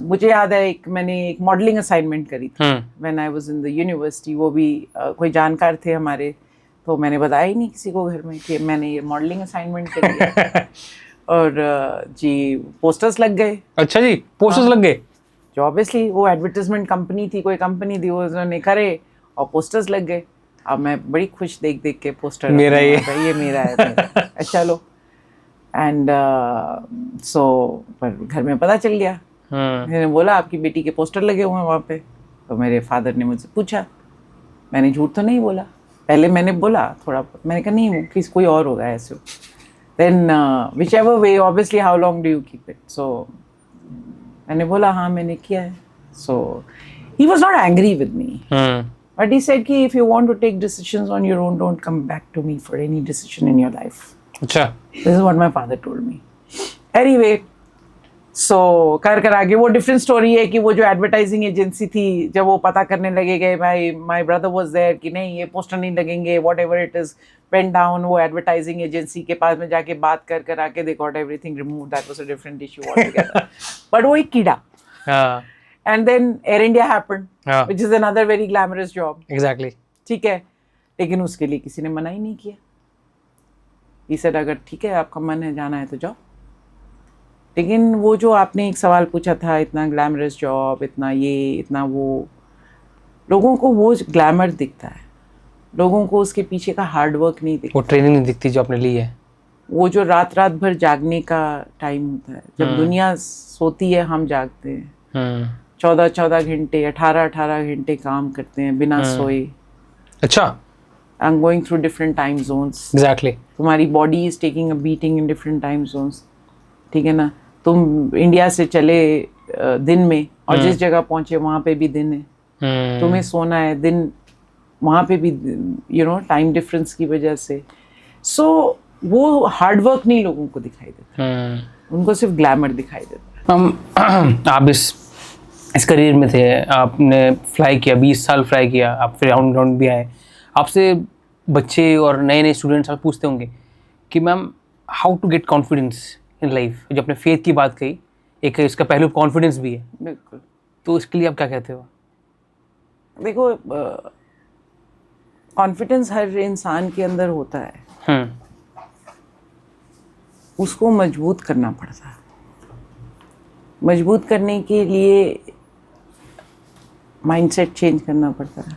मुझे याद है मैंने एक मॉडलिंग असाइनमेंट करी थी when I was in the university। वो भी कोई जानकार थे हमारे, तो मैंने बताया ही नहीं किसी को घर में कि मैंने ये मॉडलिंग असाइनमेंट करी है। और जी पोस्टर्स लग गए। अच्छा जी, पोस्टर्स लग गए। जो ऑब्वियसली वो एडवर्टाइजमेंट कंपनी थी, कोई कंपनी थी, वो उन्होंने करे और पोस्टर्स लग गए। अब मैं बड़ी खुश देख के पोस्टर मेरा ये मेरा है चलो। एंड सो पर घर में पता चल गया। मैंने बोला आपकी बेटी के पोस्टर लगे हुए हैं वहाँ पे। तो मेरे फादर ने मुझसे पूछा, मैंने झूठ तो नहीं बोला। पहले मैंने बोला थोड़ा, मैंने कहा नहीं किसी कोई और होगा ऐसे। Then whichever way obviously how long do you keep it. So मैंने बोला हाँ मैंने किया है। So he was not angry with me. But he said कि if you want to take decisions on your own, don't come back to me for any decision in your life. अच्छा। This is what my father told me. Anyway, so कर आगे वो different story है कि वो जो advertising agency थी, जब वो पता करने लगे गए भाई माय ब्रदर वाज देयर कि नहीं ये पोस्टर नहीं लगेंगे, whatever it is went down. वो एडवर्टाइजिंग एजेंसी के पास में जाके बात कर आके they got everything remove. That was a different issue altogether. But वो एक कीड़ा। हाँ। And then Air India happened, which is another very glamorous job. Exactly. ठीक है, लेकिन उसके लिए किसी ने मना ही नहीं किया। He said अगर ठीक है आपका मन है जाना है तो जाओ। लेकिन वो जो आपने एक सवाल पूछा था, इतना ग्लैमरस जॉब, इतना ये इतना वो, लोगों को वो ग्लैमर दिखता है, लोगों को उसके पीछे का हार्ड वर्क नहीं दिखता। वो ट्रेनिंग नहीं दिखती जो आपने ली है। वो जो रात भर जागने का टाइम होता है, जब दुनिया सोती है हम जागते हैं। 14 घंटे 18 घंटे काम करते हैं बिना सोए। अच्छा। I am going through different time zones. Exactly. तुम्हारी body is taking a beating in different time zones. ठीक है ना, तुम इंडिया से चले दिन में और जिस जगह पहुंचे वहाँ पे भी दिन है। तुम्हें सोना है दिन, वहाँ पे भी यू नो टाइम डिफरेंस की वजह से। सो वो हार्ड वर्क नहीं लोगों को दिखाई देता, उनको सिर्फ ग्लैमर दिखाई देता। आप इस करियर में थे, आपने फ्लाई किया, 20 साल फ्लाई किया, आप फिर राउंड भी आए। आपसे बच्चे और नए नए स्टूडेंट्स आप पूछते होंगे कि ma'am how to get confidence in life. जो आपने फेथ की बात कही, एक इसका पहलू कॉन्फिडेंस भी है। बिल्कुल। तो इसके लिए आप क्या कहते हो? देखो, कॉन्फिडेंस हर इंसान के अंदर होता है, उसको मजबूत करना पड़ता है। मजबूत करने के लिए माइंडसेट चेंज करना पड़ता है।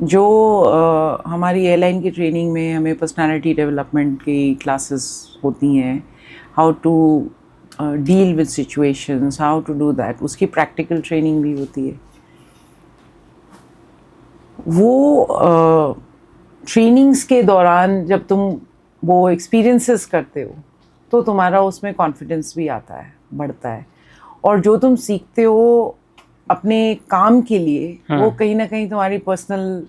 जो हमारी एयरलाइन की ट्रेनिंग में हमें पर्सनालिटी डेवलपमेंट की क्लासेस होती हैं, how to deal with situations, how to do that, उसकी प्रैक्टिकल ट्रेनिंग भी होती है। वो ट्रेनिंग्स के दौरान जब तुम वो एक्सपीरियंसेस करते हो तो तुम्हारा उसमें कॉन्फिडेंस भी आता है, बढ़ता है। और जो तुम सीखते हो अपने काम के लिए, वो कहीं ना कहीं तुम्हारी पर्सनल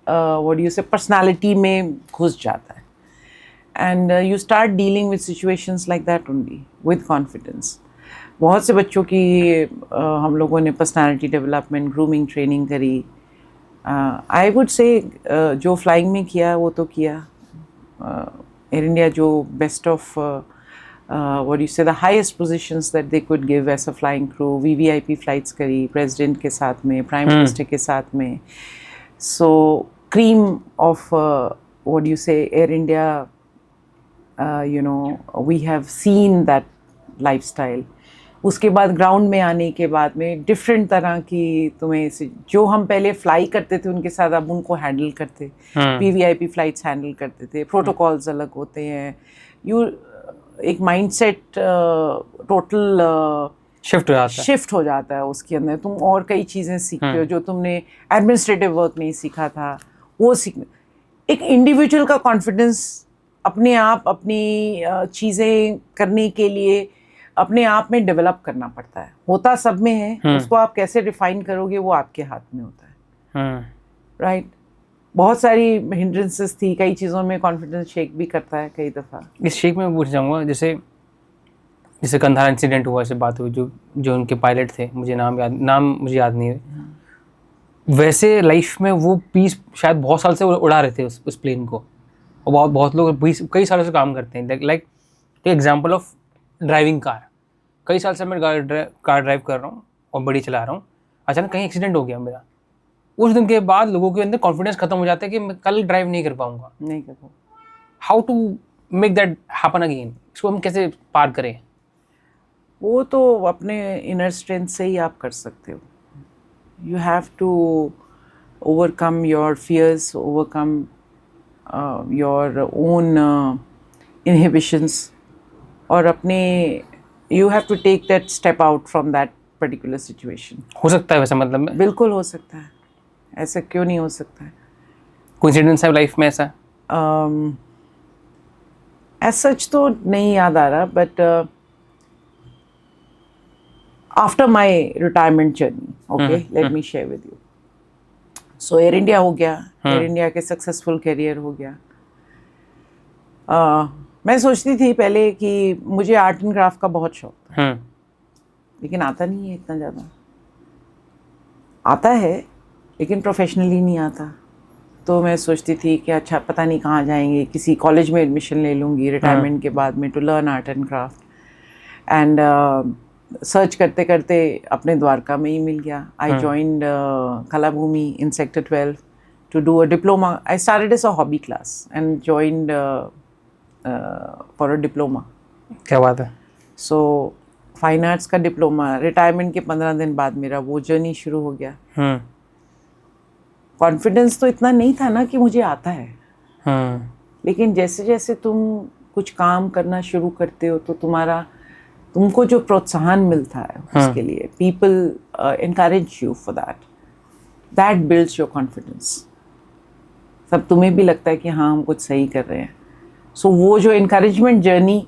व्हाट यू से पर्सनालिटी में घुस जाता है। And you start dealing with situations like that only with confidence. बहुत से बच्चों की हम लोगों ने पर्सनालिटी डेवलपमेंट, ग्रूमिंग ट्रेनिंग करी। आई वुड से जो फ्लाइंग में किया वो तो किया। एयर इंडिया जो best of what do you say, the highest positions that they could give as a flying crew, VVIP flights करी, president के साथ में, prime minister के साथ में। So cream of what do you say, Air India, you know, we have seen that lifestyle। उसके बाद ground में आने के बाद में डिफरेंट तरह की तुम्हें, जो हम पहले फ्लाई करते थे उनके साथ अब उनको हैंडल करते, VVIP फ्लाइट्स हैंडल करते थे, प्रोटोकॉल्स अलग होते हैं। यू एक माइंडसेट टोटल शिफ्ट हो जाता है उसके अंदर। तुम और कई चीज़ें सीखते हो जो तुमने एडमिनिस्ट्रेटिव वर्क नहीं सीखा था, वो सीखने। एक इंडिविजुअल का कॉन्फिडेंस अपने आप अपनी चीज़ें करने के लिए अपने आप में डेवलप करना पड़ता है। होता सब में है, उसको आप कैसे रिफाइन करोगे वो आपके हाथ में होता है, राइट। बहुत सारी हिंड्रेंसेस थी, कई चीज़ों में कॉन्फिडेंस शेक भी करता है कई दफ़ा। इस शेक में पूछ जाऊँगा, जैसे कंधार इंसिडेंट हुआ, से बात हुई, जो उनके पायलट थे, मुझे नाम मुझे याद नहीं है। वैसे लाइफ में वो पीस शायद बहुत साल से उड़ा रहे थे उस प्लेन को, और बहुत लोग कई सालों से काम करते हैं। Like example of driving car. कई साल से मैं कार ड्राइव कर रहा हूँ और बड़ी चला रहा हूँ, अचानक कहीं एक्सीडेंट हो गया मेरा। उस दिन के बाद लोगों के अंदर कॉन्फिडेंस खत्म हो जाता है कि मैं कल ड्राइव नहीं कर पाऊंगा। How to make that happen again? इसको हम कैसे पार करें? वो तो अपने इनर स्ट्रेंथ से ही आप कर सकते हो। You have to overcome your fears, overcome your own inhibitions, और अपने you have to take that step out from that particular situation. हो सकता है वैसा, मतलब बिल्कुल हो सकता है, ऐसा क्यों नहीं हो सकता है। कोइंसिडेंस है लाइफ में ऐसा? एज सच तो नहीं याद आ रहा, but after my retirement journey, okay, let me share with you. So air India हो गया, एयर इंडिया के सक्सेसफुल करियर हो गया। मैं सोचती थी पहले कि मुझे आर्ट एंड क्राफ्ट का बहुत शौक था, लेकिन आता नहीं है इतना ज़्यादा। आता है लेकिन प्रोफेशनली नहीं आता। तो मैं सोचती थी कि अच्छा, पता नहीं कहाँ जाएंगे, किसी कॉलेज में एडमिशन ले लूँगी रिटायरमेंट के बाद में, to learn art and craft. And search करते करते अपने द्वारका में ही मिल गया। I joined Kalabhoomi in sector 12 to do a diploma. I started as a hobby class and joined for a diploma. क्या बात है। सो फाइन आर्ट्स का डिप्लोमा, रिटायरमेंट के 15 दिन बाद मेरा वो जर्नी शुरू हो गया। कॉन्फिडेंस तो इतना नहीं था ना कि मुझे आता है, लेकिन जैसे जैसे तुम कुछ काम करना शुरू करते हो तो तुमको जो प्रोत्साहन मिलता है उसके लिए, people encourage you for that builds your confidence. तब तुम्हें भी लगता है कि हाँ, हम कुछ सही कर रहे हैं। सो वो जो इनकरेजमेंट जर्नी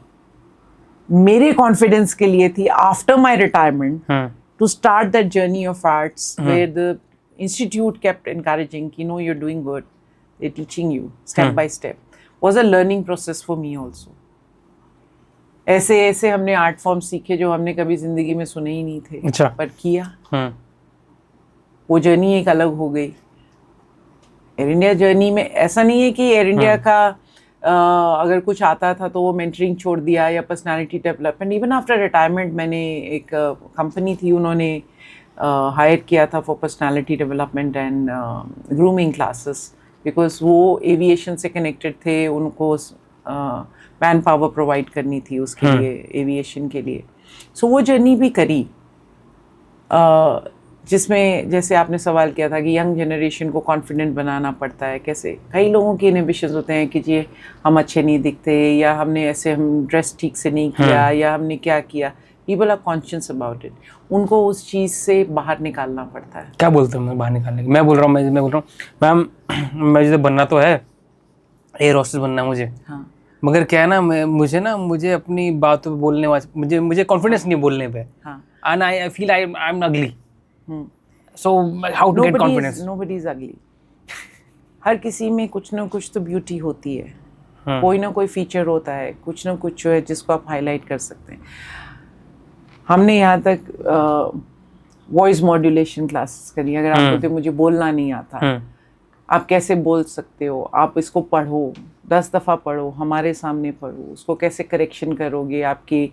मेरे कॉन्फिडेंस के लिए थी after my retirement, to start that journey of arts, where the institute kept encouraging कि no, you are doing good, they teaching you step by step. was a learning process for me also. ऐसे ऐसे हमने art form सीखे जो हमने कभी जिंदगी में सुने ही नहीं थे, अच्छा। पर किया। वो जर्नी एक अलग हो गई। एयर इंडिया जर्नी में ऐसा नहीं है कि एयर इंडिया का अगर कुछ आता था तो वो मेंटरिंग छोड़ दिया या personality development. Even after retirement मैंने एक कंपनी थी, उन्होंने हायर किया था for personality development and grooming classes, because वो एविएशन से कनेक्टेड थे, उनको मैन पावर प्रोवाइड करनी थी उसके लिए, एविएशन के लिए। सो वो जर्नी भी करी, जिसमें जैसे आपने सवाल किया था कि यंग जनरेशन को कॉन्फिडेंट बनाना पड़ता है कैसे। कई लोगों के इनहिबिशंस होते हैं कि जी हम अच्छे नहीं दिखते, या हमने ऐसे हम ड्रेस ठीक से नहीं किया, या हमने क्या किया। People are conscious about it, उनको उस चीज़ से बाहर निकालना पड़ता है। क्या बोलते हैं बाहर निकालने की? मैं बोल रहा हूँ मैम, मैं जैसे बनना तो है, एयर होस्टेस बनना है मुझे। हाँ। मगर क्या है ना, मुझे अपनी बातों पे बोलने मुझे कॉन्फिडेंस नहीं बोलने पे। हाँ। And I feel I'm ugly. So how to get confidence? Nobody is ugly. हर किसी में कुछ ना कुछ तो ब्यूटी होती है, कोई ना कोई फीचर होता है, कुछ ना कुछ जो है जिसको आप हाईलाइट कर सकते हैं। हमने यहाँ तक वॉइस मॉड्यूलेशन क्लासेस करी। अगर आप बोलते मुझे बोलना नहीं आता, आप कैसे बोल सकते हो, आप इसको पढ़ो, 10 दफ़ा पढ़ो, हमारे सामने पढ़ो, उसको कैसे करेक्शन करोगे, आपकी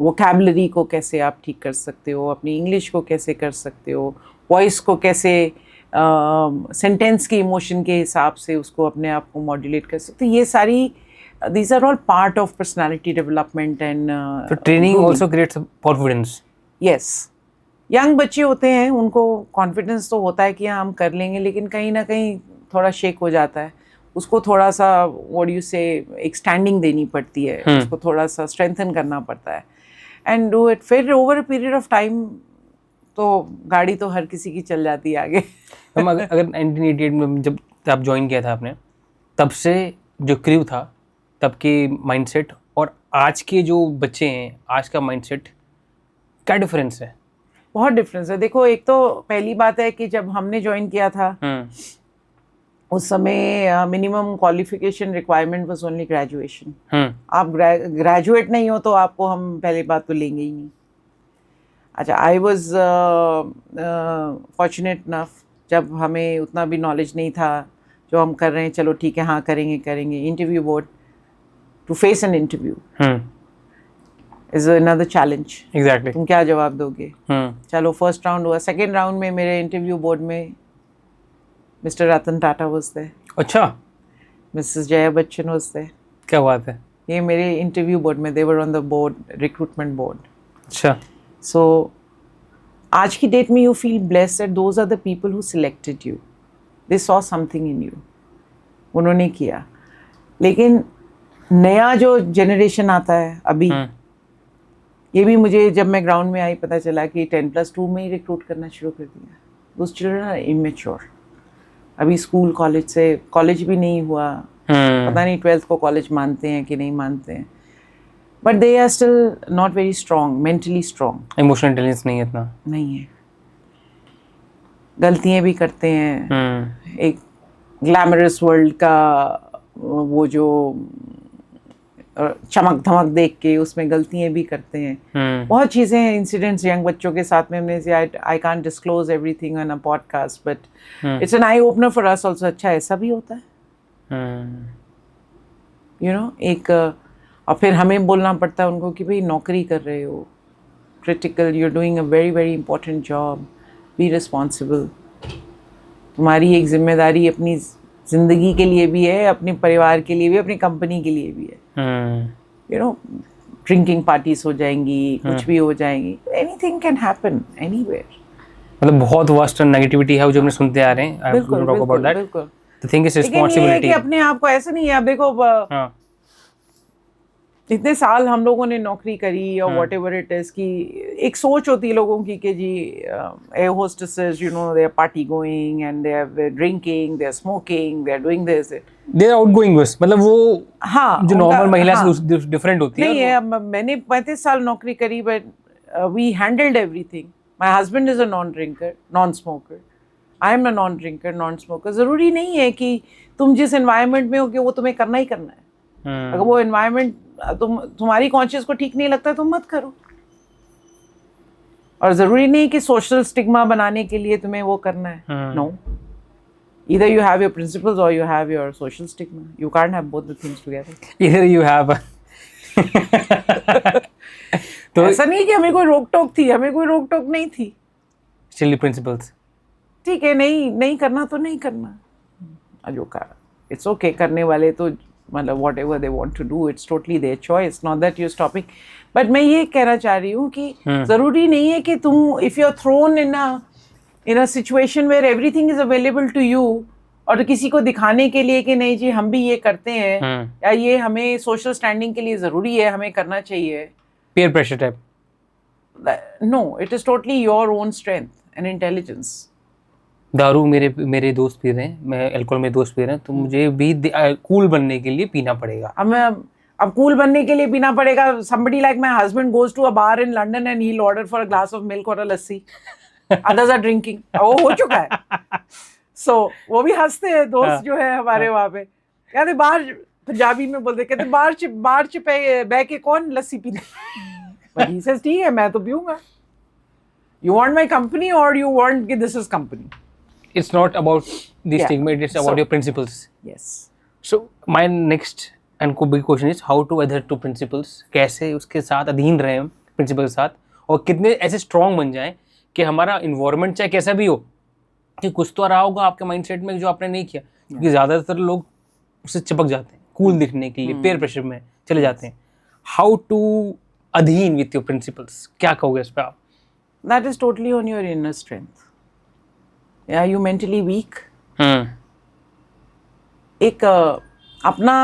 वोकैबुलरी को कैसे आप ठीक कर सकते हो, अपनी इंग्लिश को कैसे कर सकते हो, वॉइस को कैसे सेंटेंस के इमोशन के हिसाब से उसको अपने आप को मॉड्यूलेट कर सकते हो। ये सारी these are all part of personality development and so training also creates confidence. Yes. Young बच्चे होते हैं, उनको कॉन्फिडेंस तो होता है कि हम कर लेंगे, लेकिन कहीं ना कहीं थोड़ा शेक हो जाता है। उसको थोड़ा सा व्हाट यू से एक स्टैंडिंग देनी पड़ती है, उसको थोड़ा सा स्ट्रेंथन करना पड़ता है एंड डू इट। फिर over a period of time तो गाड़ी तो हर किसी की चल जाती है आगे। अगर 1988 में जब आप ज्वाइन किया था आपने, तब से जो क्रू था, तब के माइंडसेट और आज के जो बच्चे हैं, आज का माइंडसेट, क्या डिफरेंस है? बहुत डिफरेंस है। देखो, एक तो पहली बात है कि जब हमने ज्वाइन किया था उस समय minimum qualification requirement was only graduation. आप ग्रेजुएट नहीं हो तो आपको हम पहली बात तो लेंगे ही नहीं। अच्छा, आई वाज फॉर्चुनेट इनफ, जब हमें उतना भी नॉलेज नहीं था, जो हम कर रहे हैं चलो ठीक है, हाँ करेंगे। Interview board, to face an interview is another challenge. Exactly. तुम क्या जवाब दोगे? चलो फर्स्ट राउंड हुआ, सेकेंड राउंड में मेरे इंटरव्यू बोर्ड में Mr Ratan Tata was there. अच्छा। Mrs Jaya Bachchan was there. क्या बात है? ये मेरे इंटरव्यू बोर्ड में, they were on the board, recruitment board. अच्छा। So आज की डेट में you feel blessed that those are the people who selected you. They saw something in you. उन्होंने किया। लेकिन नया जो जनरेशन आता है अभी, ये भी मुझे जब मैं ग्राउंड में आई पता चला कि 10+2 में ही रिक्रूट करना शुरू कर दिया। Those children are immature. अभी स्कूल कॉलेज से, कॉलेज भी नहीं हुआ, पता नहीं 12th को कॉलेज मानते हैं कि नहीं मानते हैं, but they are still not very strong, mentally strong. Emotional intelligence नहीं है इतना, नहीं है, गलतियाँ भी करते हैं। एक ग्लैमरस वर्ल्ड का वो जो चमक धमक देख के उसमें गलतियां भी करते हैं। बहुत चीज़ें हैं, इंसिडेंट्स यंग बच्चों के साथ में हमने, I can't disclose everything on a podcast, but it's an eye opener for us also. अच्छा, ऐसा भी होता है, यू नो। एक और फिर हमें बोलना पड़ता है उनको कि भाई नौकरी कर रहे हो, critical, you are doing a very very important job, be responsible. तुम्हारी एक जिम्मेदारी अपनी जिंदगी के लिए भी है, अपने परिवार के लिए भी, अपनी कंपनी के लिए भी है। यू नो, ड्रिंकिंग पार्टीज हो जाएंगी, कुछ भी हो जाएंगी, एनीथिंग कैन हैपन एनीवेयर। मतलब बहुत वास्ट नेगेटिविटी है जो हमने सुनते आ रहे हैं। बिल्कुल बिल्कुल। The thing is responsibility. अपने आप को ऐसे नहीं है, अब देखो इतने साल हम लोगों ने नौकरी करी और व्हाटएवर इट इज, की एक सोच होती है लोगों की कि जी air hostesses, you know, they are party going and they are drinking, they are smoking, they are doing this, they are outgoing बस, मतलब वो हाँ जो नॉर्मल महिला से डिफरेंट होती है। नहीं है, मैंने 35 साल नौकरी करी, but we handled everything. My husband is a non drinker, non smoker. I am a non drinker, non smoker. ज़रूरी नहीं है कि तुम जिस एनवायरनमेंट में हो कि वो तुम्हें करना ही करना है। अगर वो एनवायरनमेंट तुम्हारी कॉन्शियस को ठीक नहीं लगता है, तुम मत करो। और ज़रूरी नहीं कि सोशल स्टिग्मा बनाने के लिए तुम्हें वो करना है। No, either you have your principles or you have your social stigma. You can't have both the things together. Either you have तो ऐसा नहीं कि हमें कोई रोक टोक थी, हमें कोई रोक टोक नहीं थी। Still principles. ठीक है, नहीं करना तो नहीं करना। जो का it's okay, करने वाले तो मतलब whatever they want to do, it's totally their choice. Not that you're stopping. But मैं ये कहना चाह रही हूँ कि ज़रूरी नहीं है कि तुम if you're thrown in a situation where everything is available to you, और किसी को दिखाने के लिए कि नहीं जी हम भी ये करते हैं या ये हमें सोशल स्टैंडिंग के लिए ज़रूरी है, हमें करना चाहिए। Peer pressure type. No, it is totally your own strength and intelligence. दारू मेरे दोस्त पी रहे हैं, मैं अल्कोहल मेरे दोस्त पी रहे हैं, तो मुझे भी कूल बनने के लिए पीना पड़ेगा। अब कूल बनने के लिए पीना पड़ेगा। Somebody like my husband goes to a bar in London and he'll order for a glass of milk or a lassi. Others are drinking. वो हो चुका है। So वो भी हंसते हैं दोस्त जो है हमारे वहाँ पे, कहते बाहर पंजाबी में बोलते, कहते बाहर च बह के कौन लस्सी पीना। But he says ठीक है मैं तो पीऊंगा। You want my company or you want कि this is company? It's not about the stigma, it's about your principles. Yes. So my next and big question is how to adhere to principles. कैसे उसके साथ अधीन रहे हम principal के साथ, और कितने ऐसे स्ट्रॉन्ग बन जाएं कि हमारा इन्वायरमेंट चाहे कैसा भी हो, कि कुछ तो आ रहा होगा आपके माइंडसेट में जो आपने नहीं किया। क्योंकि ज़्यादातर लोग उससे चिपक जाते हैं कूल दिखने के लिए, पेयर प्रेशर में चले जाते हैं। हाउ टू अधीन विथ योर प्रिंसिपल्स, क्या कहोगे इस पे आप? That is totally on your inner strength. Are you mentally weak? एक अपना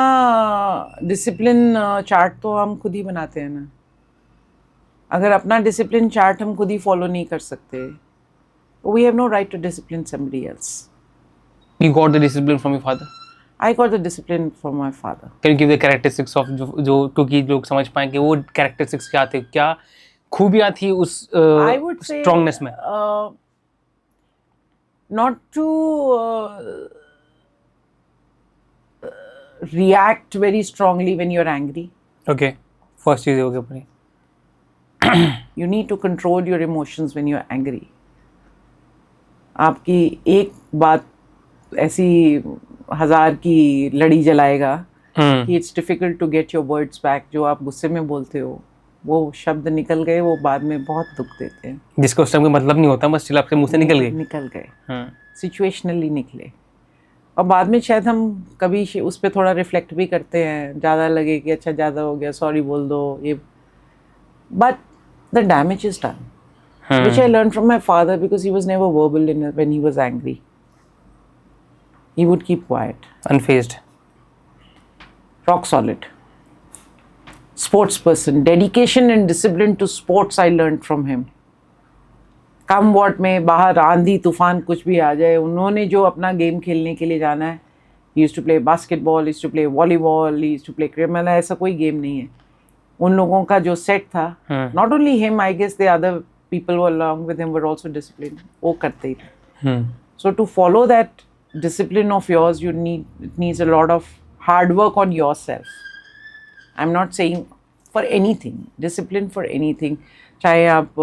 डिसिप्लिन चार्ट तो हम खुद ही बनाते हैं ना। अगर अपना डिसिप्लिन चार्ट हम खुद ही फॉलो नहीं कर सकते, we have no right to discipline somebody else. You got the discipline from your father? I got the discipline from my father. Can you give the characteristics of जो क्योंकि लोग समझ पाएं कि वो characteristics क्या थे, क्या खूबियाँ थी उस I would say strongness में? Not to react very strongly when you're angry. Okay, first चीज़ हो गई अपनी। You need to control your emotions when you're angry. आपकी एक बात ऐसी 1000 की लड़ी जलाएगा कि it's difficult to get your words back. जो आप गुस्से में बोलते हो वो शब्द निकल गए, वो बाद में बहुत दुख देते हैं। जिसका उस टाइम कोई मतलब नहीं होता, बस चिल्ला आपके मुंह से निकल गए। सिचुएशनली निकले, और बाद में शायद हम कभी उस पर थोड़ा रिफ्लेक्ट भी करते हैं, ज़्यादा लगे कि अच्छा ज़्यादा हो गया, सॉरी बोल दो ये, but the damage is done, which I learned from my father because he was never verbal when he was angry. He would keep quiet. Unfazed. Rock solid. Sports person. Dedication and discipline to sports I learned from him. Come what में बाहर आंधी तूफान कुछ भी आ जाए, उन्होंने जो अपना गेम खेलने के लिए जाना है, he used to play basketball, he used to play volleyball, he used to play cricket, मतलब ऐसा कोई गेम नहीं है। उन लोगों का जो सेट था, not only him, I guess the other people who were along with him were also disciplined. वो करते ही थे। So to follow that discipline of yours, it needs a lot of hard work on yourself. I'm not saying for anything, discipline for anything. चाहे आप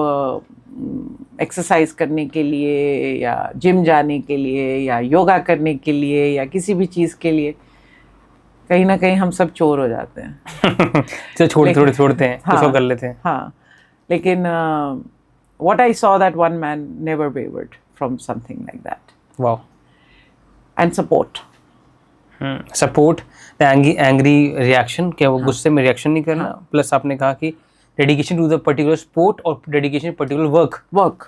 exercise करने के लिए या gym जाने के लिए या योगा करने के लिए या किसी भी चीज़ के लिए, कहीं ना कहीं हम सब चोर हो जाते हैं। तो छोड़ते हैं, कुछ और कर लेते हैं। हाँ, लेकिन what I saw that one man never wavered from something like that. Wow. And support. Support the angry reaction, क्या वो गुस्से में रिएक्शन नहीं करना, प्लस आपने कहा कि dedication to the particular sport or dedication to particular work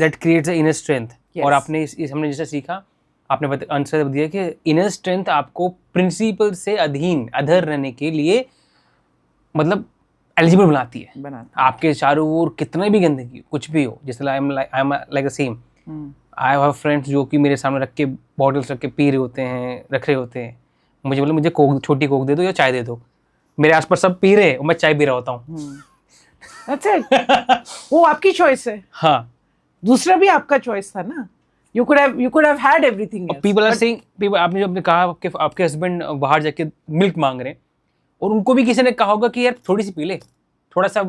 that creates the inner strength. Yes. और आपने हमने जैसे सीखा, आपने आंसर दिया कि इनर स्ट्रेंथ आपको प्रिंसिपल से अधर रहने के लिए मतलब एलिजिबल बनाती है। आपके चारों ओर कितना भी गंदगी कुछ भी हो, जैसे I am like the same, I have friends जो कि मेरे सामने रख के बॉटल्स रख के पी रहे होते हैं, रख रहे होते हैं, मुझे बोले मुझे छोटी कोक दे दो या चाय दे दो, मेरे आसपास सब पी रहे हैं और मैं चाय पी रहा होता हूँ। That's it. वो आपकी चॉइस है। हाँ, दूसरा भी आपका चॉइस था ना, You could have had everything else. People are saying, आपने जो आपने कहा आपके हस्बैंड बाहर जाके मिल्क मांग रहे हैं और उनको भी किसी ने कहा होगा कि यार थोड़ी सी पी ले, थोड़ा सा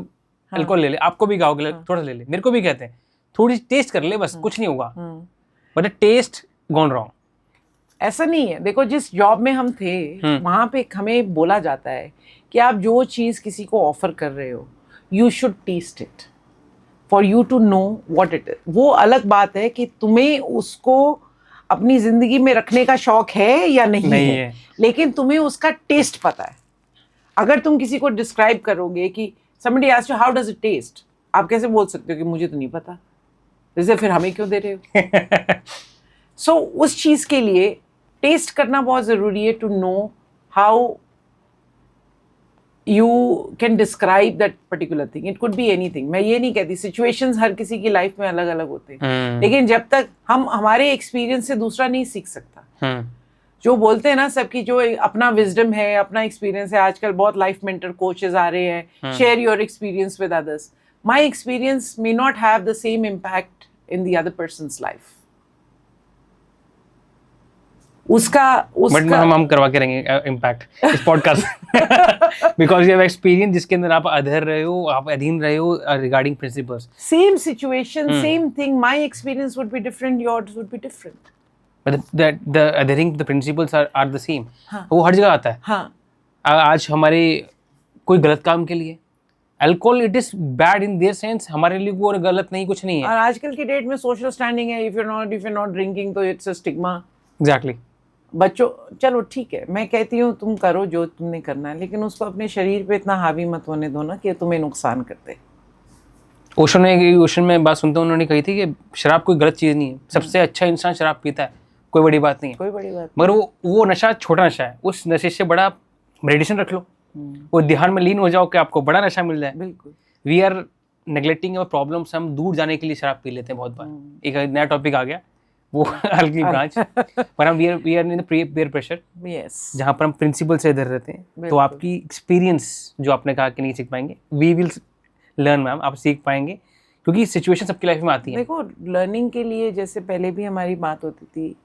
अल्कोहल ले ले, आपको भी कहा होगा थोड़ा सा ले ले, मेरे को भी कहते हैं थोड़ी टेस्ट कर ले बस, कुछ नहीं होगा, बट टेस्ट गॉन रॉन्ग। ऐसा नहीं है, देखो जिस जॉब में हम थे वहां पे हमें बोला जाता है कि आप जो चीज किसी को ऑफर कर रहे हो you should test it for you to know what it is. वो अलग बात है कि तुम्हें उसको अपनी जिंदगी में रखने का शौक है या नहीं है, लेकिन तुम्हें उसका टेस्ट पता है। अगर तुम किसी को डिस्क्राइब करोगे कि somebody asked you how does it taste, आप कैसे बोल सकते हो कि मुझे तो नहीं पता, जैसे फिर हमें क्यों दे रहे हो? सो उस चीज के लिए टेस्ट करना बहुत जरूरी है, to know how you can describe that particular thing. It could be anything. मैं ये नहीं कहती, सिचुएशंस हर किसी की लाइफ में अलग अलग होते हैं, लेकिन जब तक हम हमारे एक्सपीरियंस से दूसरा नहीं सीख सकता। जो बोलते हैं ना सबकी जो अपना विजडम है, अपना एक्सपीरियंस है, आजकल बहुत लाइफ मेंटर कोचेस आ रहे हैं, share your experience with others. My experience may not have the same impact in the other persons life. उसका हम करवा के रहेंगे इम्पैक्ट इस podcast, because you have experience जिसके अंदर आप अधर रहे हो, आप अधीन रहे हो regarding principles. Same situation, same thing, my experience would be different, yours would be different, but the adhering the principles are the same। वो हर जगह आता है। हाँ। आज हमारे कोई गलत काम के लिए alcohol it is bad in their sense, हमारे लिए वो गलत नहीं, कुछ नहीं है। और आजकल की डेट में सोशल स्टैंडिंग है, इफ यू नॉट ड्रिंकिंग तो इट्स अ स्टिग्मा। एग्जैक्टली। बच्चों चलो ठीक है, मैं कहती हूँ तुम करो जो तुमने करना है, लेकिन उसको अपने शरीर पे इतना हावी मत होने दो ना कि तुम्हें नुकसान करते। ओशन में बात सुनता हूँ, उन्होंने कही थी कि शराब कोई गलत चीज़ नहीं है, सबसे अच्छा इंसान शराब पीता है, कोई बड़ी बात नहीं है, कोई बड़ी बात, मगर वो नशा छोटा नशा है, उस नशे से बड़ा मेडिटेशन रख लो, वो ध्यान में लीन हो जाओ कि आपको बड़ा नशा मिल जाए। बिल्कुल। We are neglecting our problems, हम दूर जाने के लिए शराब पी लेते हैं बहुत बार। एक नया टॉपिक आ गया वो हल्की ब्रांच, पर हम we are in the peer pressure, yes, जहाँ पर हम प्रिंसिपल से इधर रहते हैं। तो आपकी एक्सपीरियंस जो आपने कहा कि नहीं सीख पाएंगे, वी विल लर्न मैम, आप सीख पाएंगे क्योंकि सिचुएशन सबकी लाइफ में आती है। देखो लर्निंग के लिए जैसे पहले भी हमारी बात होती थी,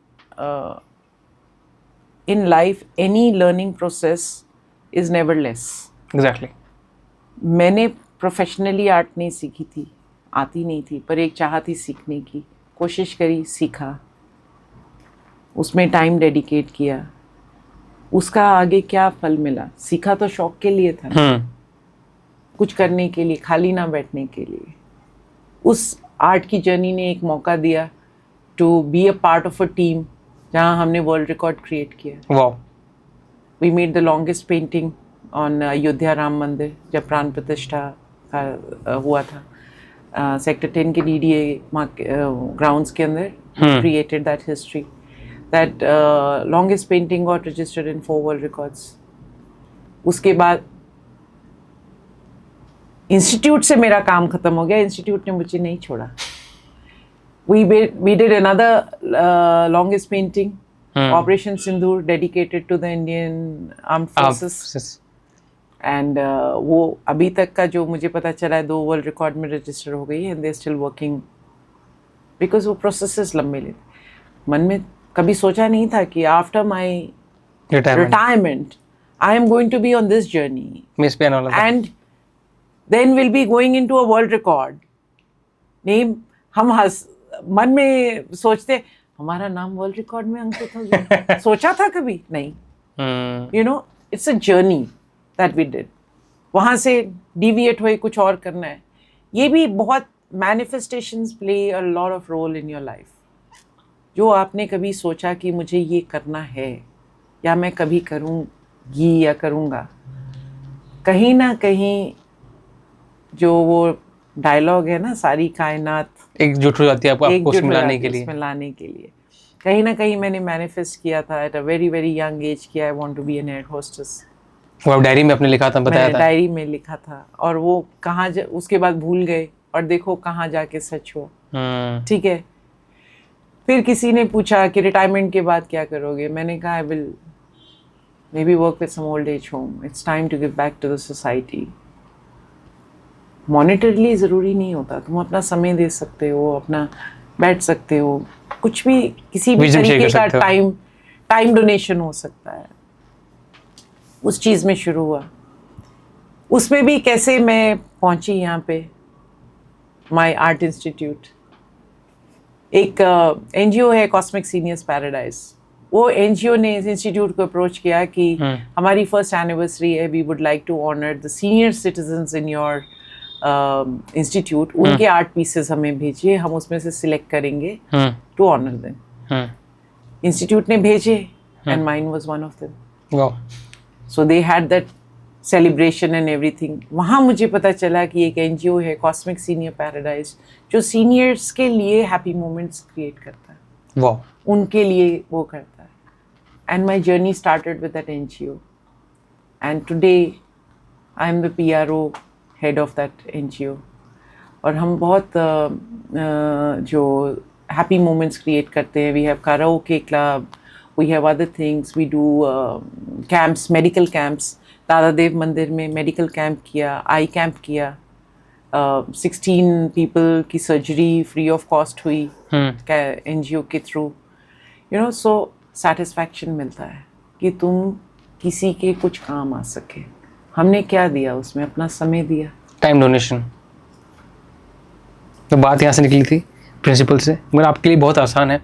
in life any learning process is never less। Exactly। मैंने प्रोफेशनली आर्ट नहीं सीखी थी, आती नहीं थी, पर एक चाह थी सीखने की, कोशिश करी, सीखा, उसमें टाइम डेडिकेट किया, उसका आगे क्या फल मिला। सीखा तो शौक के लिए था, कुछ करने के लिए, खाली ना बैठने के लिए। उस आर्ट की जर्नी ने एक मौका दिया to be a part of a team, जहाँ हमने वर्ल्ड रिकॉर्ड क्रिएट किया। Wow. We made the longest painting on Ayodhya Ram Mandir, जब प्राण प्रतिष्ठा का हुआ था, सेक्टर 10 के DDA ग्राउंड्स के अंदर created that history. That longest painting got registered in 4 world records. उसके बाद इंस्टीट्यूट से मेरा काम खत्म हो गया, इंस्टीट्यूट ने मुझे नहीं छोड़ा। We did another longest painting, Operation Sindoor, dedicated to the Indian Armed Forces. And वो अभी तक का जो मुझे पता चला है 2 वर्ल्ड रिकॉर्ड में रजिस्टर हो गई है, and they are still working, because वो प्रोसेसेस लंबे लेते। मन में कभी सोचा नहीं था कि after my retirement I am going to be on this journey and then will be going into a world record. नहीं, हम मन में सोचते हमारा नाम वर्ल्ड रिकॉर्ड में अंकित हो गया। सोचा था कभी नहीं। You know, it's a journey that we did. वहाँ से डिविएट हुए कुछ और करना है। ये भी बहुत manifestations play a lot of role in your life. जो आपने कभी सोचा कि मुझे ये करना है या मैं कभी करूँगी या करूँगा, कहीं ना कहीं जो वो डायलॉग है ना, सारी कायनात एकजुट हो जाती है आपको उसमें लाने के लिए। कहीं ना कहीं मैंने मैनिफेस्ट किया था at a very very young age कि I want to be an air hostess. वो आप डायरी में अपने लिखा था, बताया था। डायरी में लिखा था, और वो कहाँ उसके बाद भूल गए, और देखो कहाँ जाके सच हुआ। ठीक है। फिर किसी ने पूछा कि रिटायरमेंट के बाद क्या करोगे। मैंने कहा I will may be work with some old age home. It's time to give back to the society. Monetarily ज़रूरी नहीं होता, तुम अपना समय दे सकते हो, अपना बैठ सकते हो, कुछ भी किसी भी Wisdom share तरीके कर का सकते हो। टाइम डोनेशन हो सकता है, उस चीज़ में शुरू हुआ। उसमें भी कैसे मैं पहुंची यहाँ पे, माय आर्ट इंस्टीट्यूट, एक एनजीओ है कॉस्मिक सीनियर्स पैराडाइज, वो एनजीओ ने इस इंस्टीट्यूट को अप्रोच किया कि हमारी फर्स्ट एनिवर्सरी है, we would like to honour the senior citizens in your institute, उनके आर्ट पीसेस हमें भेजिए, हम उसमें से सिलेक्ट करेंगे टू ऑनर देम। इंस्टीट्यूट ने भेजे and mine was one of them. So they had that celebration and everything. वहाँ मुझे पता चला कि एक एनजीओ है कॉस्मिक सीनियर पैराडाइज जो सीनियर्स के लिए हैप्पी मोमेंट्स क्रिएट करता है, वाह, उनके लिए वो करता है। And my journey started with that NGO and today I am the PRO head of that NGO. और हम बहुत जो हैप्पी मोमेंट्स क्रिएट करते हैं, we have karaoke club, we have other things, we do camps, medical camps. Dada Dev मंदिर में medical camp किया, आई camp किया, 16 पीपल की सर्जरी फ्री ऑफ कॉस्ट हुई एनजीओ के through. You know, so satisfaction मिलता है कि तुम किसी के कुछ काम आ सके। हमने क्या दिया उसमें? अपना समय दिया, टाइम डोनेशन। तो बात यहाँ से निकली थी प्रिंसिपल से, मगर आपके लिए बहुत आसान है,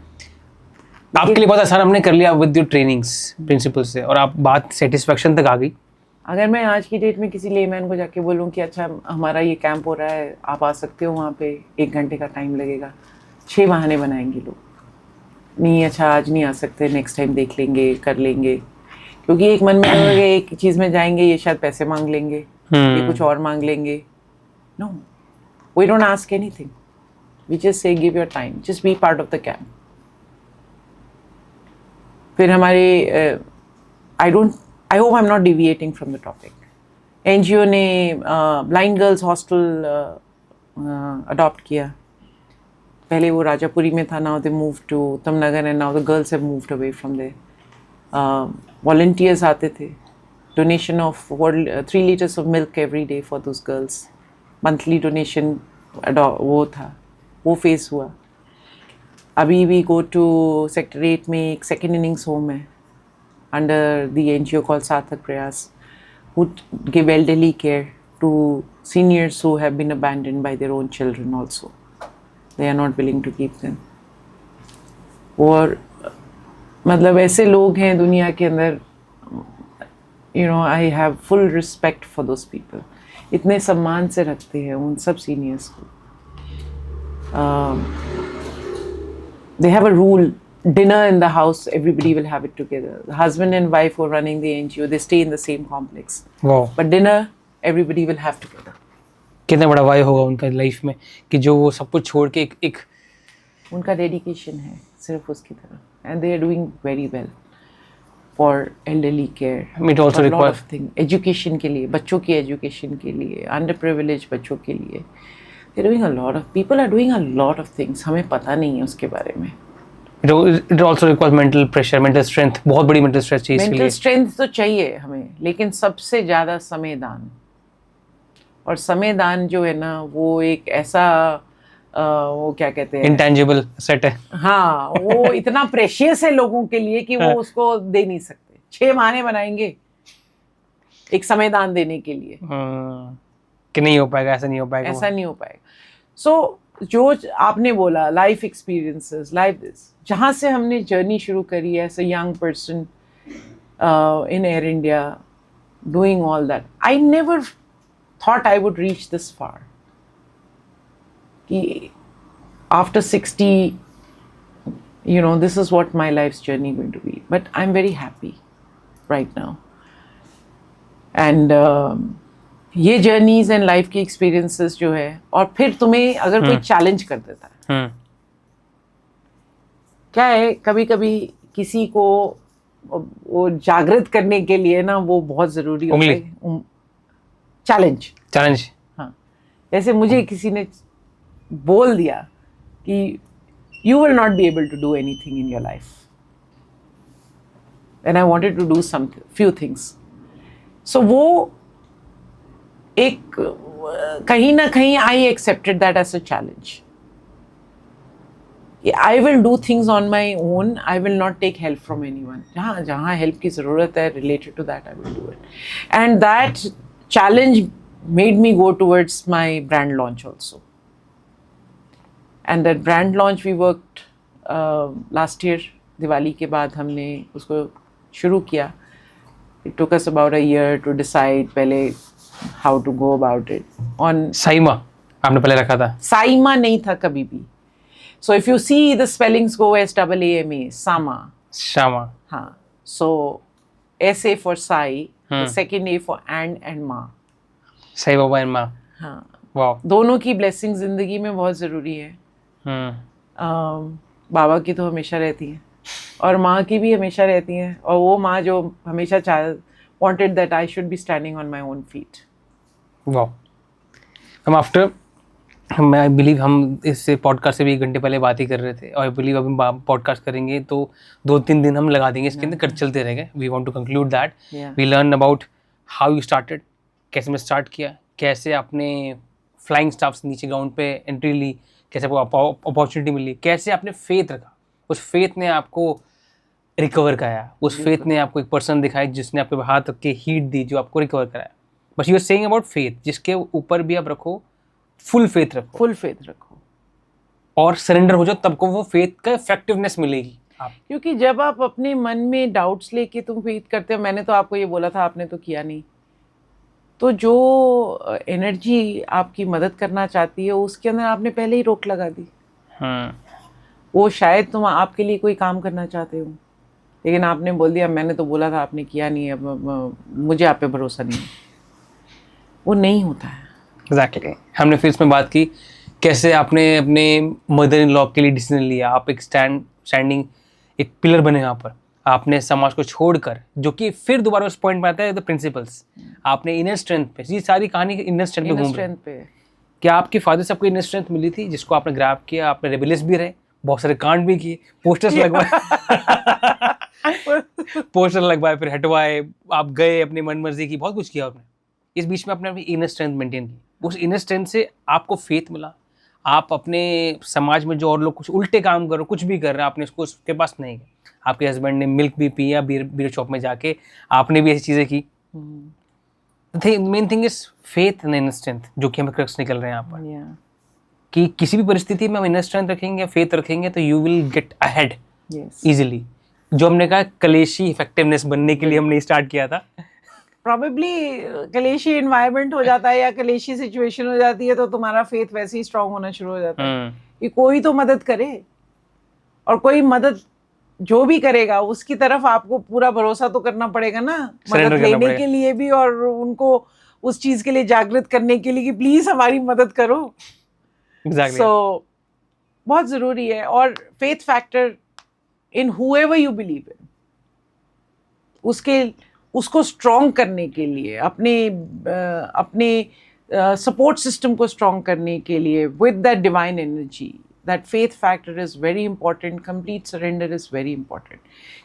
आपके लिए बहुत आसान हमने कर लिया विद योर ट्रेनिंग्स प्रिंसिपल से, और आप बात सेटिस्फैक्शन तक आ गई। अगर मैं आज की डेट में किसी लेमैन को जाके बोलूँ कि अच्छा हमारा ये कैंप हो रहा है, आप आ सकते हो वहाँ पे, 1 घंटे का टाइम लगेगा, 6 बहाने बनाएंगे लोग। नहीं, अच्छा आज नहीं आ सकते, नेक्स्ट टाइम देख लेंगे, कर लेंगे, क्योंकि एक मन में होगा एक चीज़ में जाएंगे, ये शायद पैसे मांग लेंगे, ये कुछ और मांग लेंगे। No, we don't ask anything, we just say give your time, just be part of the camp. फिर हमारे I hope I'm not deviating from the topic. NGO ने ब्लाइंड गर्ल्स हॉस्टल अडॉप्ट किया। पहले वो राजापुरी में था, now they moved to तमनगर and now the girls have moved away from there. Volunteers आते थे, donation of 3 liters of milk every day for those girls. Monthly donation वो था, वो फेस हुआ। अभी we go to Sector 8 में एक second innings home है under the NGO called Sarthak Prayas, who give elderly care to seniors who have been abandoned by their own children also. They are not willing to keep them. और मतलब ऐसे लोग हैं दुनिया के अंदर, you know, I have full respect for those people. इतने सम्मान से रखते हैं उन सब सीनियर्स को। They have a rule. Dinner in the house, everybody will have it together. The husband and wife who are running the NGO, they stay in the same complex. Wow. But dinner, everybody will have together. कितना बड़ा Y होगा उनका life में कि जो वो सब कुछ छोड़ के एक उनका डेडिकेशन है सिर्फ उसकी तरफ, and they are doing very well for elderly care. It also for a lot requires of things. Education के लिए, बच्चों की education के लिए, underprivileged बच्चों के लिए, they're doing a lot of, people are doing a lot of things. हमें पता नहीं है उसके बारे में। It also requires mental pressure, mental strength, बहुत बड़ी mental strength चाहिए इसके लिए। Mental strength तो चाहिए हमें, लेकिन सबसे ज़्यादा समय दान। और समय दान जो है ना, वो एक ऐसा वो क्या कहते हैं, intangible asset है। हाँ, वो इतना प्रेशियस है लोगों के लिए कि वो उसको दे नहीं सकते। 6 बहाने बनाएंगे एक समय दान देने के लिए कि नहीं हो पाएगा, ऐसा नहीं हो पाएगा, ऐसा नहीं हो पाएगा। सो जो आपने बोला लाइफ एक्सपीरियंसेस, लाइफ दिस, जहाँ से हमने जर्नी शुरू करी as a young person in Air India, doing all that, I never thought I would reach this far, कि after 60, you know, this is what my life's journey going to be. But I'm very happy right now. And ये journeys and life की experiences जो है, और फिर तुम्हें अगर कोई चैलेंज कर देता है, क्या है, कभी कभी किसी को वो जागृत करने के लिए ना वो बहुत जरूरी होता है चैलेंज। हाँ, जैसे मुझे किसी ने बोल दिया कि you will not be able to do anything in your life, and I wanted to do few things. So वो एक कहीं ना कहीं I accepted that as a challenge, I will do things on my own. I will not take help from anyone. जहाँ help की ज़रूरत है related to that, I will do it. And that challenge made me go towards my brand launch also. And that brand launch we worked last year, Diwali के बाद हमने उसको शुरू किया. It took us about a year to decide पहले how to go about it. On Saima आपने पहले रखा था? साइमा नहीं था कभी भी. So if you see the spellings go SAAMA, Sama. Shama. हाँ. So SA for Sai, the second A for and Ma. Sai Baba and माँ. हाँ. वाह. दोनों की blessings जिंदगी में बहुत ज़रूरी है. बाबा की तो हमेशा रहती है और माँ की भी हमेशा रहती है और वो माँ जो हमेशा wanted that I should be standing on my own feet. वाह. हम आफ्टर मैं आई बिलीव हम इस पॉडकास्ट से भी 1 घंटे पहले बात ही कर रहे थे और आई बिलीव अभी पॉडकास्ट करेंगे तो 2-3 दिन हम लगा देंगे इसके अंदर, कर चलते रहेंगे. We want to conclude that. We learn about how you started, कैसे मैं स्टार्ट किया, कैसे आपने फ्लाइंग स्टाफ से नीचे ग्राउंड पे एंट्री ली, कैसे आपको अपॉर्चुनिटी मिली, कैसे आपने फेथ रखा, उस फेथ ने आपको रिकवर कराया, उस फेथ ने आपको एक पर्सन दिखाया जिसने आपके हाथ रख के हीट दी जो आपको रिकवर कराया. बस you are saying about faith, जिसके ऊपर भी आप रखो फुल फेथ रखो और सरेंडर हो जाओ, तब को वो फेथ का इफेक्टिवनेस मिलेगी. क्योंकि जब आप अपने मन में डाउट्स लेके तुम फेथ करते हो, मैंने तो आपको ये बोला था, आपने तो किया नहीं, तो जो एनर्जी आपकी मदद करना चाहती है उसके अंदर आपने पहले ही रोक लगा दी. वो शायद तुम आपके लिए कोई काम करना चाहते हो लेकिन आपने बोल दिया मैंने तो बोला था, आपने किया नहीं, अब मुझे आप पे भरोसा नहीं है. वो नहीं होता है. एग्जैक्टली. हमने फिर इसमें बात की कैसे आपने अपने मदर इन लॉ के लिए डिसीजन लिया, आप एक स्टैंडिंग एक पिलर बने यहाँ पर, आपने समाज को छोड़कर, जो कि फिर दोबारा उस पॉइंट पे आता है द प्रिंसिपल्स. आपने इनर स्ट्रेंथ पे, ये सारी कहानी इनर स्ट्रेंथ पे घूम रही है. क्या आपके फादर से आपको इनर स्ट्रेंथ मिली थी जिसको आपने ग्रैब किया, आपने रेबेलियस भी रहे, बहुत सारे कांड भी किए, पोस्टर्स लगवाए फिर हटवाए, आप गए अपनी मन मर्जी की, बहुत कुछ किया आपने. इस बीच में आपने अपनी इनर स्ट्रेंथ मेंटेन की. उस इनर स्ट्रेंथ से आपको फेथ मिला. आप अपने समाज में जो और लोग कुछ उल्टे काम कर रहे हो, कुछ भी कर रहे हैं, आपने उसको उसके पास नहीं गए. आपके हस्बैंड ने मिल्क भी पिया बीयर शॉप में जाके, आपने भी ऐसी चीज़ें की. Main thing is faith and inner strength, जो कि हमें क्रक्स निकल रहे हैं यहाँ पर. कि किसी भी परिस्थिति में हम इनर स्ट्रेंथ रखेंगे या फेथ रखेंगे तो you will get ahead easily. जो हमने कहा कलेशी इफेक्टिवनेस बनने के लिए हमने स्टार्ट किया था. प्रॉबेबली कलेशी एनवायरनमेंट हो जाता है या कलेशी सिचुएशन हो जाती है तो तुम्हारा फेथ वैसे ही स्ट्रांग होना शुरू हो जाता है कि कोई तो मदद करे, और कोई मदद जो भी करेगा उसकी तरफ आपको पूरा भरोसा तो करना पड़ेगा ना, मदद लेने के लिए भी और उनको उस चीज के लिए जागृत करने के लिए कि प्लीज हमारी मदद करो. सो बहुत जरूरी है. और faith factor in whoever you believe in, उसको स्ट्रॉन्ग करने के लिए, अपने सपोर्ट सिस्टम को स्ट्रॉन्ग करने के लिए with that divine energy, that faith factor is very important. Complete surrender is very important.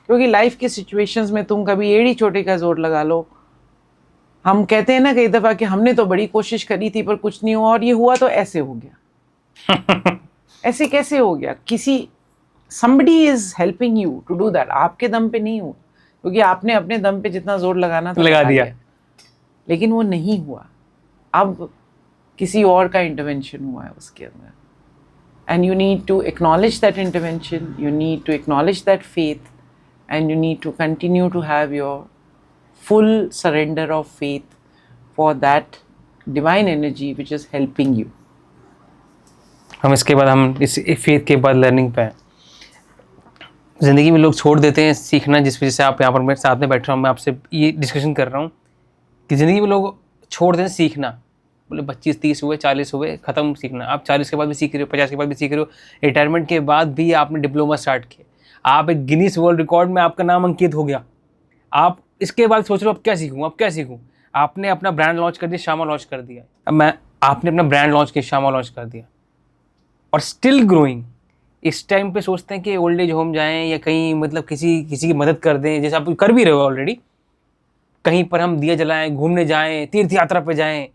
क्योंकि लाइफ के सिचुएशंस में तुम कभी एड़ी चोटी का जोर लगा लो. हम कहते हैं ना कई दफ़ा कि हमने तो बड़ी कोशिश करी थी पर कुछ नहीं हुआ, और ये हुआ तो ऐसे हो गया. ऐसे कैसे हो गया? somebody is helping you to do that. आपके दम पे नहीं हुआ, क्योंकि आपने अपने दम पे जितना जोर लगाना था लगा दिया, लेकिन वो नहीं हुआ. अब किसी और का इंटरवेंशन हुआ है उसके अंदर. And you need to acknowledge that intervention, you need to acknowledge that faith, and you need to continue to have your full surrender of faith for that divine energy which is helping you. हम इसके बाद हम इस faith के बाद learning पे ज़िंदगी में लोग छोड़ देते हैं सीखना, जिस वजह से आप यहाँ पर मेरे साथ में बैठ रहा हूँ, मैं आपसे ये डिस्कशन कर रहा हूँ कि ज़िंदगी में लोग छोड़ देते हैं सीखना. बोले 25-30 हुए, 40 हुए, ख़त्म सीखना. आप 40 के बाद भी सीख रहे हो, 50 के बाद भी सीख रहे हो, रिटायरमेंट के बाद भी आपने डिप्लोमा स्टार्ट किया, आप एक गिनीज वर्ल्ड रिकॉर्ड में आपका नाम अंकित हो गया. आप इसके बाद सोच रहे हो अब क्या सीखूँ. आपने अपना ब्रांड लॉन्च कर दिया, शामा लॉन्च कर दिया. आपने अपना ब्रांड लॉन्च किया, शामा लॉन्च कर दिया, और स्टिल ग्रोइंग. इस टाइम पे सोचते हैं कि ओल्ड एज होम जाएं या कहीं मतलब किसी की मदद कर दें, जैसे आप कर भी रहे हो ऑलरेडी. कहीं पर हम दिया जलाएं, घूमने जाएं, तीर्थ यात्रा पे जाएं.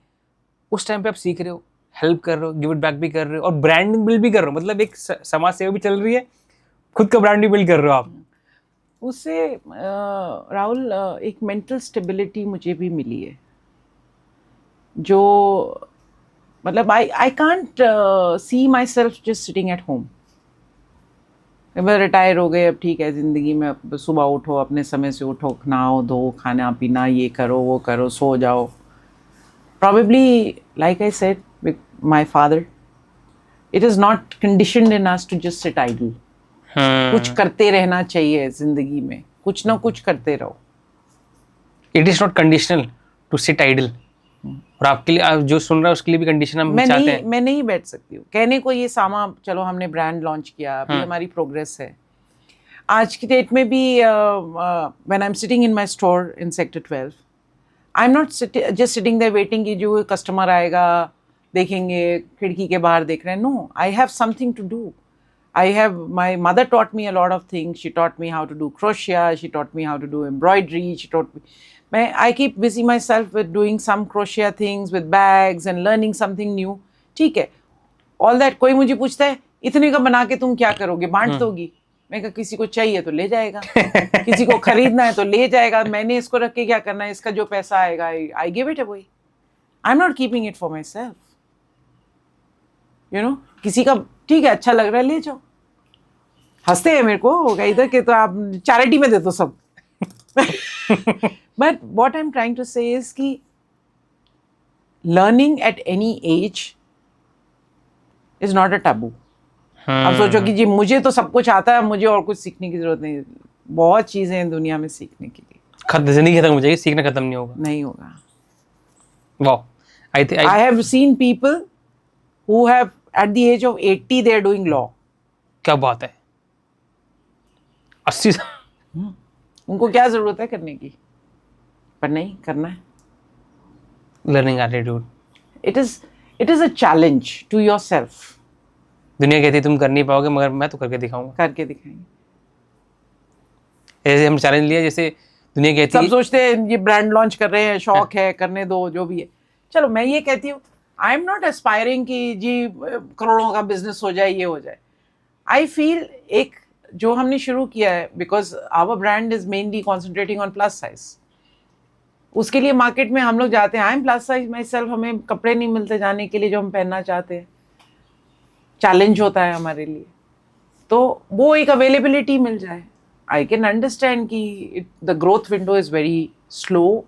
उस टाइम पे आप सीख रहे हो हेल्प कर रहे हो, गिव इट बैक भी कर रहे हो और ब्रांड बिल्ड भी कर रहे हो, मतलब एक समाज सेवा भी चल रही है, खुद का ब्रांड भी बिल्ड कर रहे हो आप। उससे राहुल एक मेंटल स्टेबिलिटी मुझे भी मिली है, जो मतलब I can't see my self just sitting at home. मैं रिटायर हो गए, अब ठीक है ज़िंदगी में, अब सुबह उठो, अपने समय से उठो, नहाओ धो, खाना पीना, ये करो वो करो, सो जाओ। Probably, like I said with my father, it is not conditioned in us to just sit idle. कुछ करते रहना चाहिए जिंदगी में, कुछ ना कुछ करते रहो। It is not conditional to sit idle. और आपके लिए, आप जो सुन रहा है उसके लिए भी कंडीशन हम चाहते हैं। मैं नहीं बैठ सकती हूँ कहने को ये सामा, चलो हमने ब्रांड लॉन्च किया, अभी हमारी प्रोग्रेस है। आज की डेट में भी when I am sitting in my store in sector 12, I am not just sitting there waiting कि जो कस्टमर आएगा देखेंगे, खिड़की के बाहर देख रहे हैं। No, I have something to do. I have, my mother taught me a lot of things. She taught me how to do crochet. She taught me how to do embroidery. She taught me, I keep busy myself with doing some crochet things with bags and learning something new. ठीक है, all that. कोई मुझे पूछता है इतने का बना के तुम क्या करोगे, बांट दोगी? मैं कहा किसी को चाहिए तो ले जाएगा, किसी को खरीदना है तो ले जाएगा, मैंने इसको रख के क्या करना है, इसका जो पैसा आएगा I give it away. I'm not keeping it for myself. You know, किसी का ठीक है अच्छा लग रहा है ले जाओ। हंसते हैं मेरे को इधर के, तो आप चैरिटी में दे दो सब। But what I am trying to say is कि learning at any age is not a taboo. अब सोचो कि जी मुझे तो सब कुछ आता है, मुझे और कुछ सीखने की जरूरत नहीं। बहुत चीजें हैं दुनिया में सीखने के लिए। जिंदगी खत्म हो जाएगी, सीखना खत्म नहीं होगा। नहीं होगा। वाह, I have seen people who have at the age of 80 they are doing law. क्या बात है, 80 उनको क्या जरूरत है करने की, पर नहीं करना है। Learning attitude, it is a challenge to yourself. दुनिया कहती है तुम कर नहीं पाओगे, मगर मैं तो करके दिखाऊंगा। करके दिखाएंगे। ऐसे हम चैलेंज लिया, जैसे दुनिया कहती है, सब सोचते हैं ये ब्रांड लॉन्च कर रहे हैं, शौक है, करने दो जो भी है। चलो मैं ये कहती हूँ, आई एम नॉट एस्पायरिंग कि जी करोड़ों का बिजनेस हो जाए, ये हो जाए। आई फील एक जो हमने शुरू किया है, because our brand is mainly concentrating on plus size, उसके लिए मार्केट में हम लोग जाते हैं। I am plus size myself, हमें कपड़े नहीं मिलते जाने के लिए जो हम पहनना चाहते हैं, चैलेंज होता है हमारे लिए। तो वो एक अवेलेबिलिटी मिल जाए, आई कैन अंडरस्टैंड कि the growth window is very slow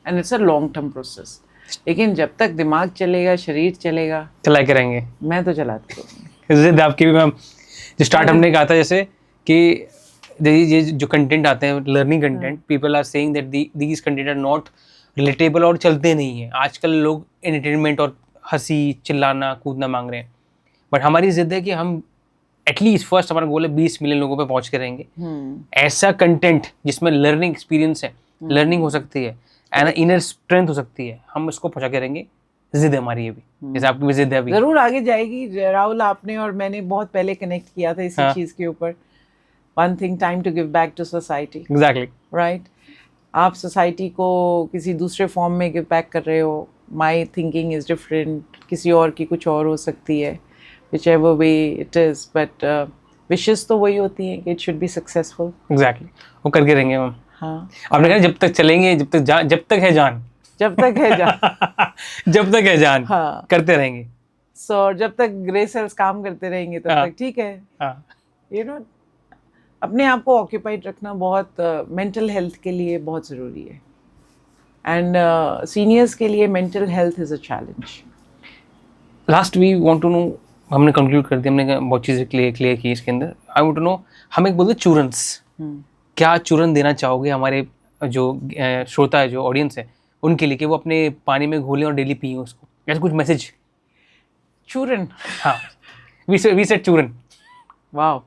and it's a long term process. लेकिन जब तक दिमाग चलेगा, शरीर चलेगा, चला के रहेंगे। मैं तो चलाती हूँ। जिद आपकी भी मैम, जो स्टार्ट हमने कहा था जैसे कि ये जो कंटेंट आते हैं, learning content, people are saying that these content are not relatable और चलते नहीं हैं। आजकल लोग एंटरटेनमेंट और हंसी, चिल्लाना, कूदना मांग रहे हैं, बट हमारी जिद है कि हम एटलीस्ट फर्स्ट, हमारा गोल है 20 मिलियन लोगों पे पहुंच के रहेंगे। ऐसा कंटेंट जिसमें लर्निंग एक्सपीरियंस है, लर्निंग हो सकती है, एंड इनर स्ट्रेंथ हो सकती है, हम इसको पहुंचा के रहेंगे। जिद है हमारी ये भी, जैसे आपकी भी जिद है अभी। जरूर आगे जाएगी राहुल। आपने और मैंने बहुत पहले कनेक्ट किया था इसी चीज के ऊपर। One thing, time to give back to society. Exactly, right. आप सोसाइटी को किसी दूसरे फॉर्म में गिव बैक कर रहे हो। माई थिंकिंग इज डिफरेंट, किसी और की कुछ और हो सकती है, whichever way it is, but wishes तो वही होती हैं कि it should be successful. Exactly, वो करके रहेंगे हम। हाँ, आपने कहा जब तक चलेंगे, जब तक है जान, जब तक है जान। जब तक है जान, हाँ, करते रहेंगे। सो जब तक ग्रे सेल्स काम करते रहेंगे तब तक ठीक है। यू नो, अपने आप को ऑक्यूपाइड रखना बहुत मेंटल हेल्थ के लिए बहुत ज़रूरी है, एंड सीनियर्स के लिए mental health is a challenge. Last we want to know, हमने कंक्लूड कर दिया, हमने बहुत चीज़ें क्लियर की इसके अंदर। आई वांट टू नो, हम एक बोलते चूरन्स, क्या चूरन देना चाहोगे हमारे जो श्रोता है, जो ऑडियंस है, उनके लिए, कि वो अपने पानी में घोलें और डेली पिए उसको, ऐसा कुछ मैसेज? चूरन, हाँ, वी सेड चूरन। वाह,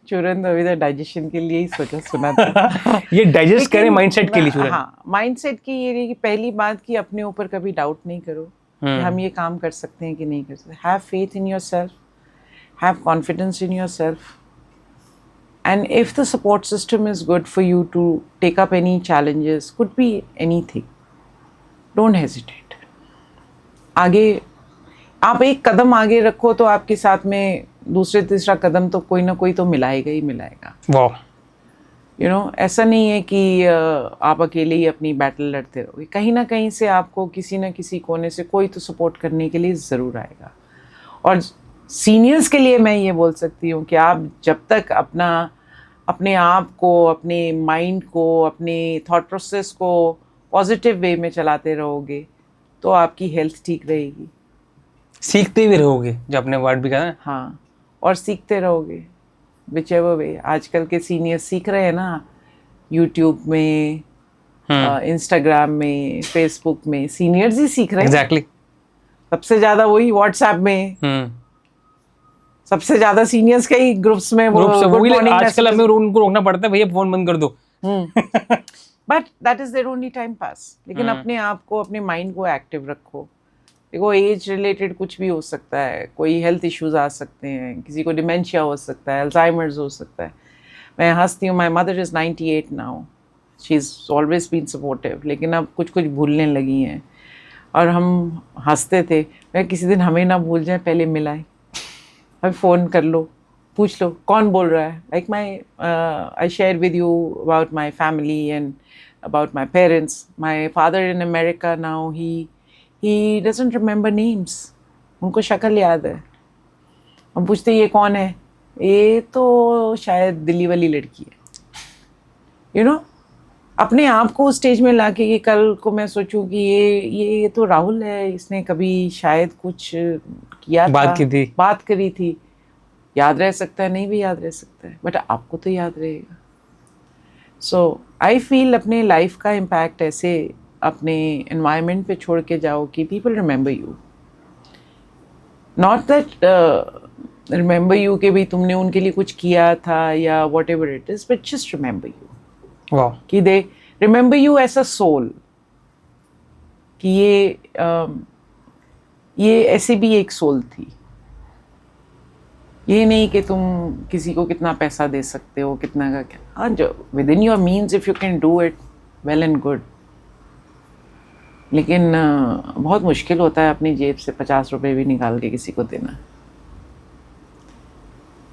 चूरन तो अभी तक डाइजेशन के लिए ही सोचा सुना था। ये डाइजेस्ट करें माइंडसेट के लिए चूरन। हाँ, माइंडसेट की ये कि पहली बात कि अपने ऊपर कभी डाउट नहीं करो कि हम ये काम कर सकते हैं कि नहीं कर सकते। Have faith in yourself, have confidence in yourself, and if the support system is good for you to take up any challenges, could be anything, don't hesitate. आगे आप एक कदम आगे रखो तो आपके साथ में दूसरे तीसरा कदम तो कोई ना कोई तो मिलाएगा ही मिलाएगा। वाह। यू नो, ऐसा नहीं है कि आप अकेले ही अपनी बैटल लड़ते रहोगे, कहीं ना कहीं से आपको किसी न किसी कोने से कोई तो सपोर्ट करने के लिए ज़रूर आएगा। और सीनियर्स के लिए मैं ये बोल सकती हूँ कि आप जब तक अपने आप को, अपने माइंड को, अपने थॉट प्रोसेस को पॉजिटिव वे में चलाते रहोगे तो आपकी हेल्थ ठीक रहेगी। सीखते भी रहोगे, जो आपने वर्ड भी कहा ना। हाँ, और सीखते रहोगे whichever way। आजकल के सीनियर सीख रहे हैं ना, यूट्यूब में, इंस्टाग्राम में, फेसबुक में, सीनियर्स ही सीख रहे हैं। एग्जैक्टली। सबसे ज्यादा वही व्हाट्सएप में, सबसे ज्यादा सीनियर्स के ही ग्रुप्स में वो वही आजकल हमें उनको रोकना पड़ता है, भैया फोन बंद कर दो। But that is there only time pass. लेकिन अपने आप को, अपने माइंड को एक्टिव रखो। देखो, एज रिलेटेड कुछ भी हो सकता है, कोई हेल्थ इश्यूज आ सकते हैं, किसी को डिमेंशिया हो सकता है, अल्जाइमर्स हो सकता है। मैं हंसती हूँ, my mother is 98 now, she is always been supportive, लेकिन अब कुछ कुछ भूलने लगी हैं। और हम हंसते थे, मैं किसी दिन हमें ना भूल जाए, पहले मिलाए, अब फ़ोन कर लो, पूछ लो कौन बोल रहा है। Like I share with you about my family and about my parents. My father in America now, he doesn't remember names, उनको शक्ल याद है। हम पूछते ये कौन है, ये तो शायद दिल्ली वाली लड़की है। यू नो, अपने आप को स्टेज में लाके कि कल को मैं सोचूं कि ये तो राहुल है, इसने कभी शायद कुछ किया था, बात करी थी। याद रह सकता है, नहीं भी याद रह सकता है, बट आपको तो याद रहेगा। सो आई फील अपने लाइफ का इम्पैक्ट ऐसे अपने एनवायरनमेंट पे छोड़ के जाओ कि people remember you, not that remember you कि भाई तुमने उनके लिए कुछ किया था या whatever it is, but just remember you, कि they remember you as a soul, कि ये ऐसे भी एक सोल थी। ये नहीं कि तुम किसी को कितना पैसा दे सकते हो, कितना का क्या। हाँ, जो with in your means if you can do it, well and good. लेकिन बहुत मुश्किल होता है अपनी जेब से 50 रुपए भी निकाल के किसी को देना।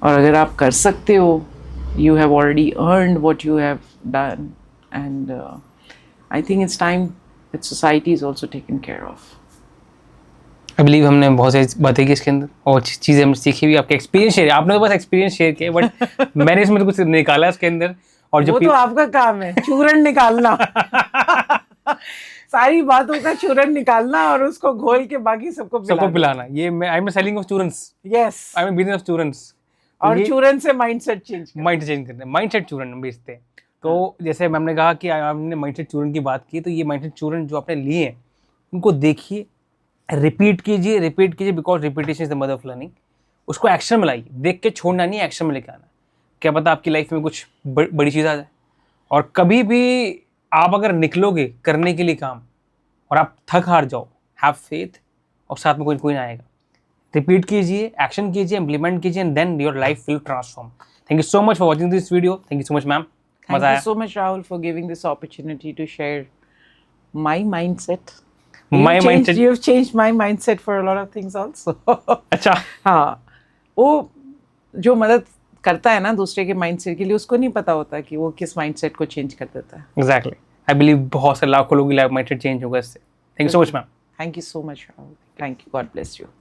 और अगर आप कर सकते हो, you have already earned what you have done, and I think it's time that society is also taken care of. I believe हमने बहुत सारी बातें की इसके अंदर और चीज़ें हमने सीखी भी। आपके एक्सपीरियंस शेयर, आपने तो बस एक्सपीरियंस शेयर किया, बट मैंने इसमें तो कुछ निकाला इसके अंदर। और जो वो तो आपका काम है, चूरन निकालना। सारी बातों का चूरन निकालना और उसको घोल के बाकी सबको पिलाना। ये मैं I am selling of churans. Yes, I am business of churans. और चूरन से माइंडसेट चेंज करना, माइंडसेट चूरन हम बेचते हैं। तो जैसे मैम ने कहा कि आपने माइंडसेट चूरन की बात की, तो ये माइंडसेट चूरन जो आपने लिए हैं, उनको देखिए, रिपीट कीजिए, because repetition is the mother of learning. उसको एक्शन में लाइए, देख के छोड़ना नहीं, एक्शन में लेके आना। क्या पता आपकी लाइफ में कुछ बड़ी चीज़ आ जाए। और कभी भी आप अगर निकलोगे करने के लिए काम और आप थक हार जाओ, हैव फेथ, और साथ में कोई ना आएगा। रिपीट कीजिए, एक्शन कीजिए, इम्प्लीमेंट कीजिए, and then your life will transform. Thank you so much for watching this video. Thank you so much ma'am. Thank you so much, Rahul, for giving this opportunity to share my mindset. You've changed my mindset for a lot of things also. अच्छा। हाँ, वो जो मदद करता है ना दूसरे के माइंडसेट के लिए, उसको नहीं पता होता कि वो किस माइंडसेट को चेंज कर देता है। Exactly. I believe बहुत से लाखों लोगों की लाइफ माइंडसेट चेंज होगा इससे। Thank you so much, ma'am. Thank you so much, Rahul. Thank you. God bless you.